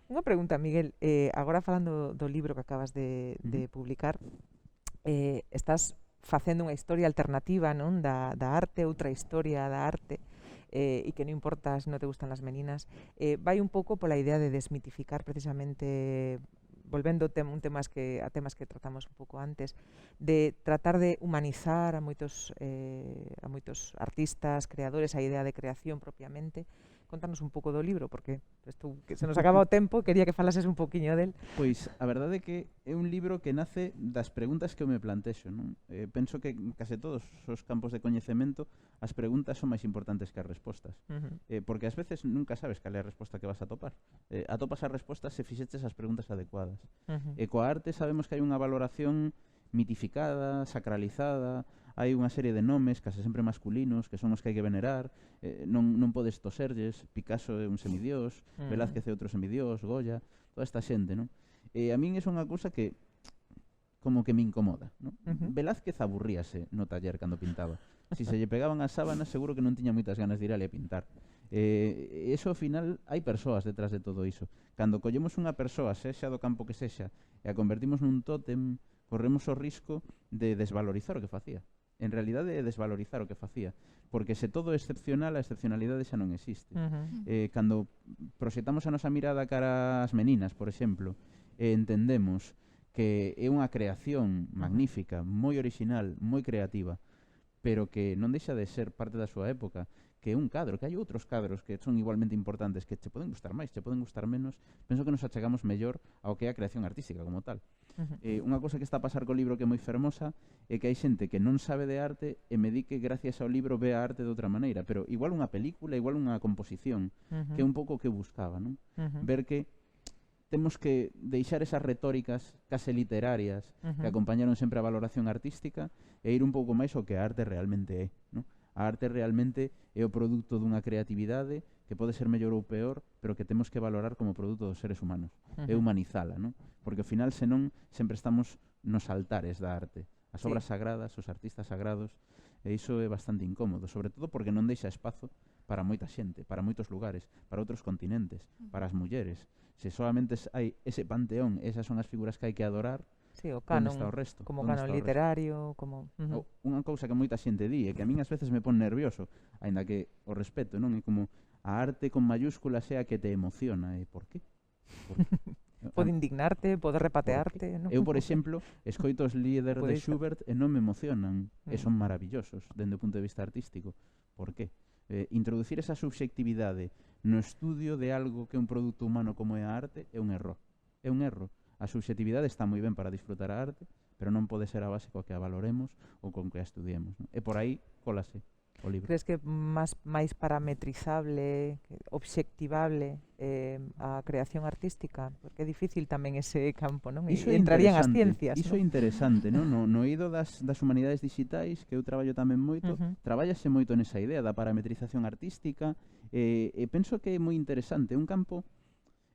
Unha pregunta, Miguel, agora falando do libro que acabas de publicar, estás facendo unha historia alternativa, non, da arte, outra historia da arte, e que non importa se non te gustan las meninas, vai un pouco pola idea de desmitificar precisamente, volvendo a temas que tratamos un pouco antes, de tratar de humanizar a moitos artistas, creadores, a idea de creación propiamente. Contanos un pouco do libro, porque que se nos acaba o tempo, quería que falases un poquinho del. Pois a verdade é que é un libro que nace das preguntas que eu me plantexo, non? Penso que en case todos os campos de coñecemento as preguntas son máis importantes que as respostas, porque ás veces nunca sabes cal é a resposta que vas a topar. Atopas as respostas se fixeches as preguntas adecuadas. E coa arte sabemos que hai unha valoración mitificada, sacralizada, hai unha serie de nomes, case sempre masculinos, que son os que hai que venerar, non podes toserlles. Picasso é un semidiós, Velázquez é outro semidiós, Goya, toda esta xente, non? E a min é unha cousa que como que me incomoda, non? Velázquez aburríase no taller cando pintaba. Si se lle pegaban as sábanas, seguro que non tiña moitas ganas de ir ali a pintar. Eso, ao final, hai persoas detrás de todo iso. Cando collemos unha persoa, sexa do campo que sexa, e a convertimos nun tótem, corremos o risco de desvalorizar o que facía. En realidade, é desvalorizar o que facía. Porque se todo é excepcional, a excepcionalidade xa non existe. Cando proxectamos a nosa mirada cara ás meninas, por exemplo, entendemos que é unha creación magnífica, moi orixinal, moi creativa, pero que non deixa de ser parte da súa época, que é un cadro, que hai outros cadros que son igualmente importantes, que che poden gustar máis, che poden gustar menos. Penso que nos achegamos mellor ao que é a creación artística como tal. Unha cosa que está a pasar co libro que é moi fermosa é que hai xente que non sabe de arte e me di que gracias ao libro ve a arte de outra maneira, pero igual unha película, igual unha composición, que é un pouco o que buscaba, non? Ver que temos que deixar esas retóricas case literarias que acompañaron sempre a valoración artística e ir un pouco máis ao que a arte realmente é, non? A arte realmente é o produto dunha creatividade que pode ser mellor ou peor, pero que temos que valorar como produto dos seres humanos. É humanizala, non? Porque ao final, senón, sempre estamos nos altares da arte. As obras sagradas, os artistas sagrados, e iso é bastante incómodo, sobre todo porque non deixa espazo para moita xente, para moitos lugares, para outros continentes, para as mulleres. Se solamente hai ese panteón, esas son as figuras que hai que adorar, Sí, o canon, está o resto? como Onde canon está o resto? literario, como... Unha cousa que moita xente di e que a min ás veces me pon nervioso, aínda que o respeto, non? É como a arte con mayúsculas é a que te emociona, e por qué? Pode indignarte, pode repatearte, non? Eu, por exemplo, escoito os líder de Pode ser. Schubert e non me emocionan, e son maravillosos dende o punto de vista artístico. Por qué? Introducir esa subxectividade no estudio de algo que é un produto humano como é a arte é un erro. É un erro. A subxectividade está moi ben para disfrutar a arte, pero non pode ser a base coa que a valoremos ou con que a estudiemos, non? E por aí colase o libro. Crees que máis parametrizable, obxectivable a creación artística? Porque é difícil tamén ese campo, non? Iso é Entrarían as interesante, ciencias, iso é non? interesante, non? No eido das humanidades digitais, que eu traballo tamén moito, trabállase moito nesa idea da parametrización artística, e penso que é moi interesante, un campo.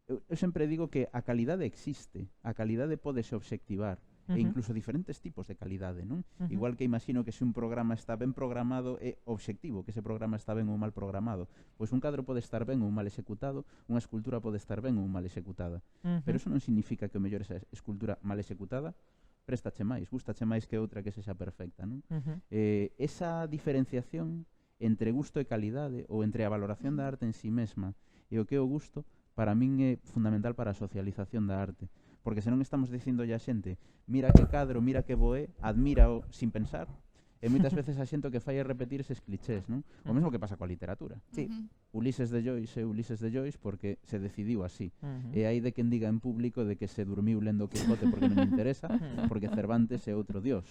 Eu sempre digo que a calidade existe, a calidade podese obxectivar, e incluso diferentes tipos de calidade, non? Igual que imagino que se un programa está ben programado é obxectivo, que ese programa está ben ou mal programado. Pois un cadro pode estar ben ou mal executado, unha escultura pode estar ben ou mal executada. Pero eso non significa que o mellor esa escultura mal executada préstache máis, gustache máis que outra que sexa perfecta, non? Esa diferenciación entre gusto e calidade, ou entre a valoración da arte en si mesma e o que é o gusto, para min é fundamental para a socialización da arte, porque senón estamos dicindo a xente, mira que cadro, mira que boé, admírao sin pensar, e moitas veces a xente o que fai é repetir eses clichés, non? O mesmo que pasa coa literatura. Sí. Ulises de Joyce é Ulises de Joyce porque se decidiu así. E hai de quen diga en público de que se dormiu lendo o Quijote porque non lle interesa, porque Cervantes é outro dios.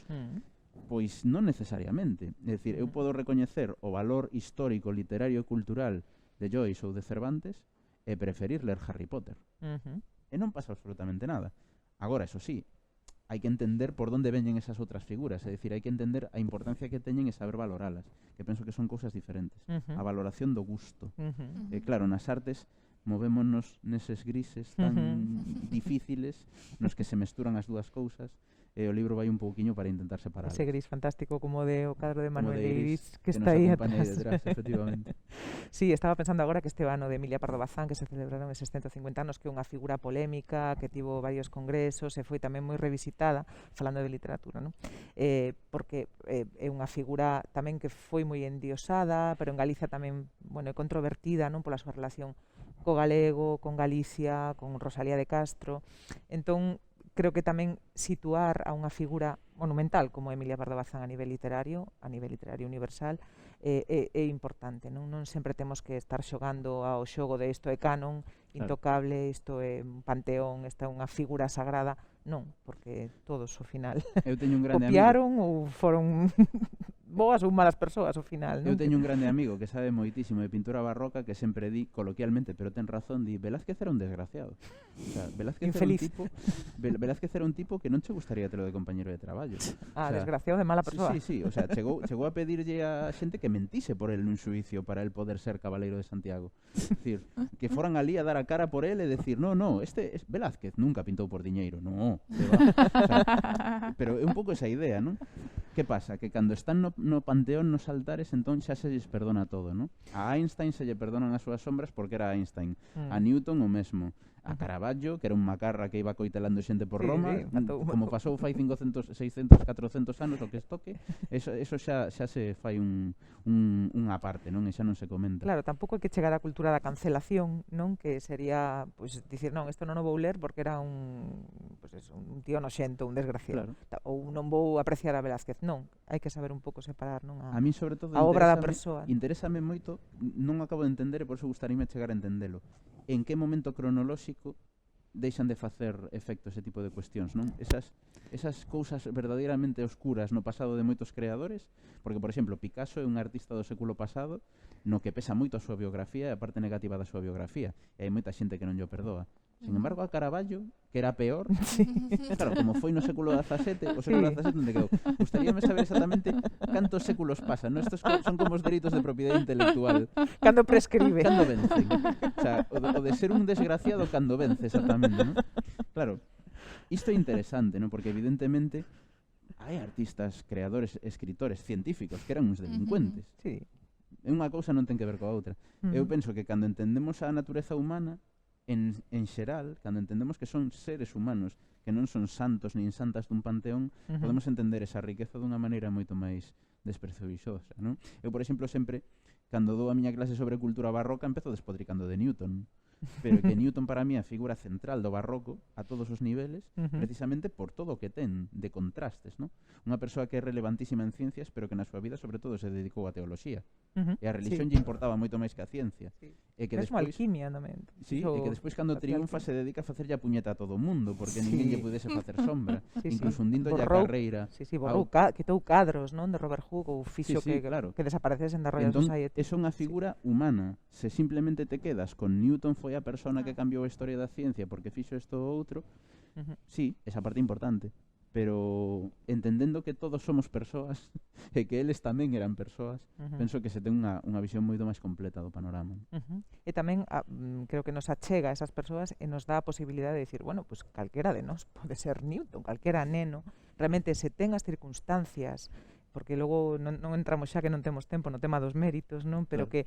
Pois non necesariamente. É dicir, eu podo recoñecer o valor histórico, literario e cultural de Joyce ou de Cervantes e preferir ler Harry Potter. E non pasa absolutamente nada. Agora, eso sí, hai que entender por onde veñen esas outras figuras, é dicir, hai que entender a importancia que teñen e saber valoralas, que penso que son cousas diferentes. A valoración do gusto. E claro, nas artes movémonos neses grises tan difíciles nos que se mesturan as dúas cousas, e o libro vai un pouquiño para intentar separar. Ese gris fantástico como de o cadro de Manuel de Iris, que nos está aí acompaña atrás. detrás, efectivamente. Sí, estaba pensando agora que este ano de Emilia Pardo Bazán, que se celebraron eses 150 anos, que é unha figura polémica, que tivo varios congresos e foi tamén moi revisitada, falando de literatura, non? Porque é unha figura tamén que foi moi endiosada, pero en Galicia tamén, bueno, é controvertida, non, pola súa relación co galego, con Galicia, con Rosalía de Castro. Entón, creo que tamén situar a unha figura monumental como Emilia Pardo Bazán a nivel literario universal, é importante, non? Non sempre temos que estar xogando ao xogo de isto é canon, intocable, isto é un panteón, esta é unha figura sagrada. Non, porque todos ao final Eu teño un grande copiaron amigo. ou foron boas ou malas persoas ao final, non? Eu teño un grande amigo que sabe moitísimo de pintura barroca, que sempre di, coloquialmente, pero ten razón, di, Velázquez era un desgraciado. O sea, Velázquez Velázquez era un tipo que non che gustaría telo de compañero de traballo. Ah, o sea, desgraciado de mala persoa. Sí, o sea, chegou a pedirlle a xente que mentise por el nun xuicio para el poder ser cabaleiro de Santiago. É dicir, que foran ali a dar a cara por el e decir, no, este es Velázquez nunca pintou por diñeiro, no, o sea, pero é un pouco esa idea, non? Que pasa? Que cando están no panteón, nos altares, entón xa se lles perdona todo, non? A Einstein se lle perdonan as súas sombras porque era Einstein. A Newton o mesmo. A Caravaggio, que era un macarra que iba coitelando xente por Roma, como pasou fai 500, 600, 400 anos o que estoque, eso xa se fai unha parte, non? E xa non se comenta. Claro, tampouco hai que chegar á cultura da cancelación, non? Que sería, pois, dicir, non, isto non o vou ler porque era un tío noxento, un desgraciado. Claro. Ou non vou apreciar a Velázquez. Non, hai que saber un pouco separar, non? A mí, sobre todo, a obra da persoa. Interésame moito, non acabo de entender e por iso gustaríame chegar a entendelo. En que momento cronolóxico deixan de facer efecto ese tipo de cuestións, non? Esas cousas verdadeiramente oscuras no pasado de moitos creadores, porque, por exemplo, Picasso é un artista do século pasado no que pesa moito a súa biografía e a parte negativa da súa biografía, e hai moita xente que non lle perdoa. Sin embargo, a Caravaggio, que era peor, claro, como foi no século XVII, o século XVII onde quedou. Gustaríame saber exactamente cantos séculos pasan, non? Estos son como os dereitos de propiedade intelectual. Cando prescribe. Cando vencen. O sea, o de ser un desgraciado cando vence, exactamente, non? Claro, isto é interesante, non? Porque evidentemente hai artistas, creadores, escritores, científicos que eran uns delincuentes. Sí. E unha cousa non ten que ver coa outra. Eu penso que cando entendemos a natureza humana, en xeral, cando entendemos que son seres humanos, que non son santos nin santas dun panteón, podemos entender esa riqueza dunha maneira moito máis despresuixosa, non? Eu, por exemplo, sempre, cando dou a miña clase sobre cultura barroca, empezo despodricando de Newton. Pero que Newton para mí é a figura central do barroco a todos os niveles, precisamente por todo o que ten de contrastes, non? Unha persoa que é relevantísima en ciencias, pero que na súa vida sobre todo se dedicou á teoloxía. E a religión lle importaba moito máis que a ciencia. E que mesmo despois, alquimia tamén. Sí, e que despois cando triunfa se dedica a facerlle a puñeta a todo o mundo, porque ninguén lle pudese facer sombra, incluso hundindolle a carreira. Borrou, quitou cadros, non, de Robert Hooke, ou fixo que desaparecesen da Royal Society. É unha figura humana. Se simplemente te quedas con Newton foi a persona que cambiou a historia da ciencia porque fixo isto ou outro, sí, esa parte importante, pero entendendo que todos somos persoas e que eles tamén eran persoas, penso que se ten unha visión moito máis completa do panorama. E tamén creo que nos achega a esas persoas e nos dá a posibilidade de decir, bueno, pues calquera de nós pode ser Newton, calquera neno, realmente se ten as circunstancias, porque logo non entramos xa que non temos tempo no tema dos méritos, non? Pero que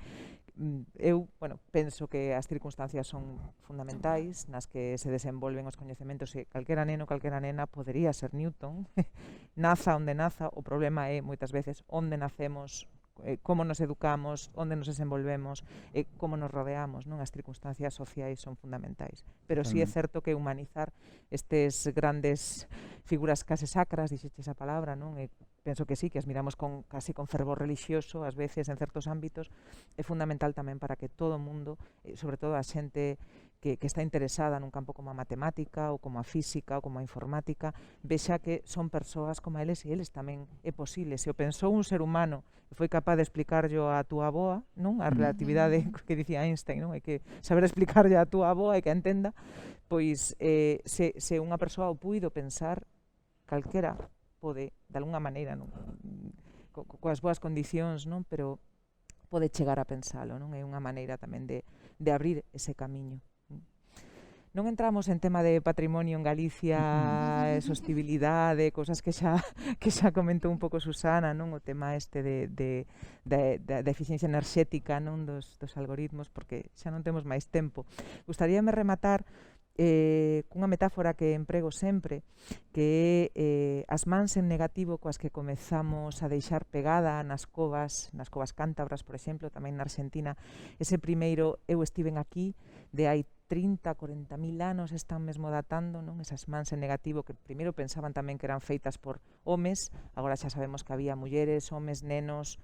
eu, penso que as circunstancias son fundamentais nas que se desenvolven os coñecementos e calquera neno, calquera nena podería ser Newton. Naza onde naza, o problema é moitas veces onde nacemos, como nos educamos, onde nos desenvolvemos e como nos rodeamos, non? As circunstancias sociais son fundamentais. Pero sí é certo que humanizar estes grandes figuras case sacras, dixeche esa palabra, non? E penso que sí, que as miramos casi con fervor religioso, ás veces en certos ámbitos, é fundamental tamén para que todo o mundo, sobre todo a xente que está interesada nun campo como a matemática ou como a física ou como a informática, vexa que son persoas como eles e eles tamén é posible. Se o pensou un ser humano e foi capaz de explicarllo a túa avoa, non? A relatividade que dicía Einstein, non? Hai que saber explicarlle a túa avoa e que a entenda, pois se unha persoa o puido pensar, calquera pode, de alguna maneira, non? Coas boas condicións, non? Pero pode chegar a pensalo, non? É unha maneira tamén de abrir ese camiño. Non entramos en tema de patrimonio en Galicia, sostibilidade, cousas que xa comentou un pouco Susana, non? O tema este da eficiencia enerxética, non? Dos algoritmos, porque xa non temos máis tempo. Gustaríame rematar cunha metáfora que emprego sempre, que é as mans en negativo coas que comezamos a deixar pegada nas covas cántabras, por exemplo, tamén na Argentina. Ese primeiro eu estiven aquí, de hai 30, 40 mil anos están mesmo datando, non? Esas mans en negativo que primeiro pensaban tamén que eran feitas por homes, agora xa sabemos que había mulleres, homes, nenos,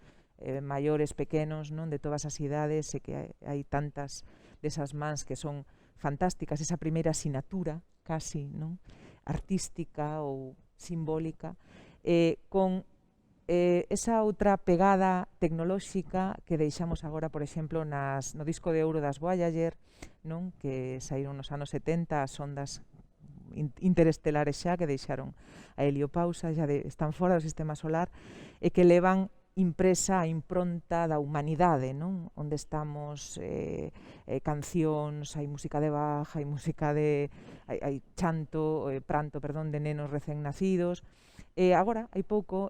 maiores, pequenos, non? De todas as idades, e que hai tantas desas mans que son fantásticas, esa primeira asinatura casi, non? Artística ou simbólica, con esa outra pegada tecnolóxica que deixamos agora, por exemplo, no disco de ouro das Voyager, non? Que saíron nos anos 70 as ondas interestelares xa que deixaron a heliopausa, xa están fora do sistema solar, e que levan impresa a impronta da humanidade, non? Onde estamos cancións, hai música de Bach, hai música de hai pranto, perdón, de nenos recén nacidos. Agora, hai pouco,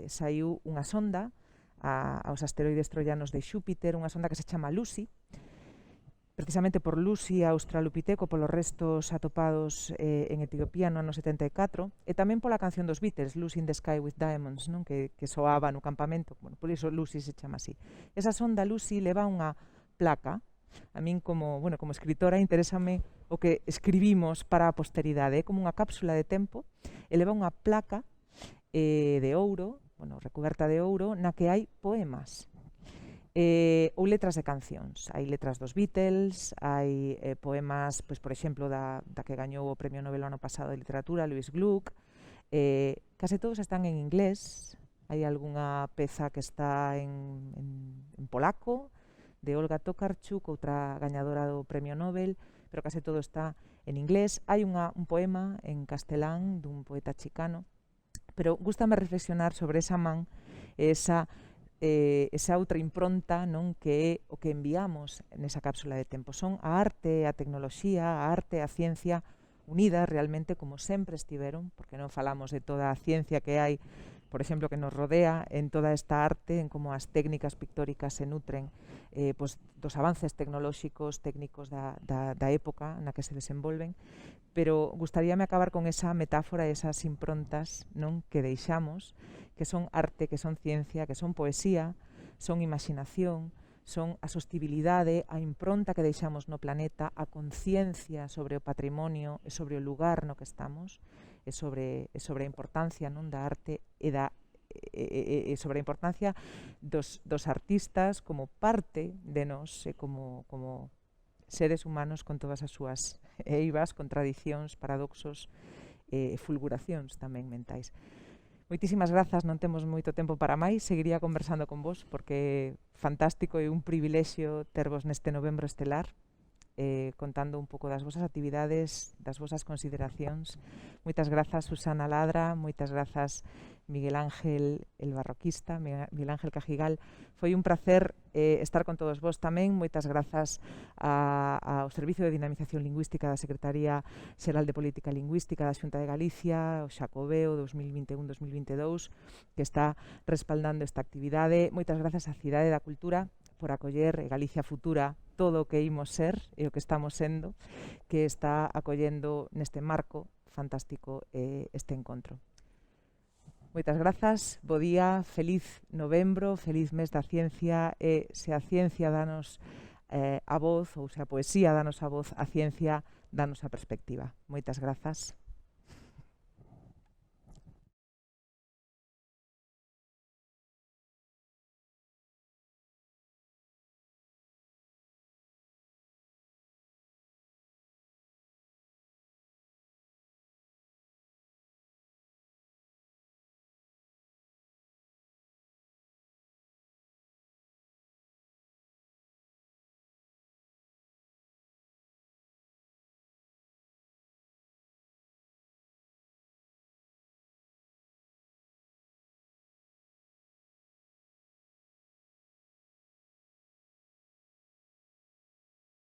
saiu unha sonda aos asteroides troianos de Xúpiter, unha sonda que se chama Lucy, precisamente por Lucy Australopiteco, polos restos atopados en Etiopía no ano 74, e tamén pola canción dos Beatles, Lucy in the Sky with Diamonds, non? Que soaba no campamento, bueno, por iso Lucy se chama así. Esa sonda Lucy leva unha placa. A min como escritora interésame o que escribimos para a posteridade, é como unha cápsula de tempo, e leva unha placa de ouro, recuberta de ouro, na que hai poemas ou letras de cancións. Hai letras dos Beatles, hai poemas, pois, por exemplo, da que gañou o Premio Nobel o ano pasado de literatura, Louise Gluck. Case todos están en inglés. Hai algunha peza que está en polaco, de Olga Tokarczuk, outra gañadora do Premio Nobel, pero case todo está en inglés. Hai un poema en castelán dun poeta chicano, pero gústame reflexionar sobre esa man, esa outra impronta, non, que é o que enviamos nesa cápsula de tempo. Son a arte e a tecnoloxía, a arte e a ciencia unidas realmente como sempre estiveron, porque non falamos de toda a ciencia que hai, por exemplo, que nos rodea, en toda esta arte, en como as técnicas pictóricas se nutren dos avances tecnolóxicos, técnicos da época na que se desenvolven, pero gustaríame acabar con esa metáfora, esas improntas, non, que deixamos, que son arte, que son ciencia, que son poesía, son imaginación, son a sostibilidade, a impronta que deixamos no planeta, a conciencia sobre o patrimonio e sobre o lugar no que estamos, e sobre a importancia, non, da arte e sobre a importancia dos artistas como parte de nós e como seres humanos con todas as súas eivas, contradicións, paradoxos e fulguracións tamén mentais. Moitísimas grazas, non temos moito tempo para máis, seguiría conversando con vos porque é fantástico e un privilexio tervos neste novembro estelar, contando un pouco das vosas actividades, das vosas consideracións. Moitas grazas, Susana Ladra, moitas grazas, Miguel Ángel, el barroquista, Miguel Ángel Cajigal. Foi un placer estar con todos vos tamén. Moitas grazas ao Servicio de Dinamización Lingüística da Secretaría Xeral de Política Lingüística da Xunta de Galicia, o Xacobeo 2021-2022, que está respaldando esta actividade. Moitas grazas á Cidade da Cultura por acoller Galicia Futura, todo o que imos ser e o que estamos sendo, que está acollendo neste marco fantástico este encontro. Moitas grazas, bo día, feliz novembro, feliz mes da ciencia, e se a ciencia danos a voz, ou se a poesía danos a voz, a ciencia danos a perspectiva. Moitas grazas.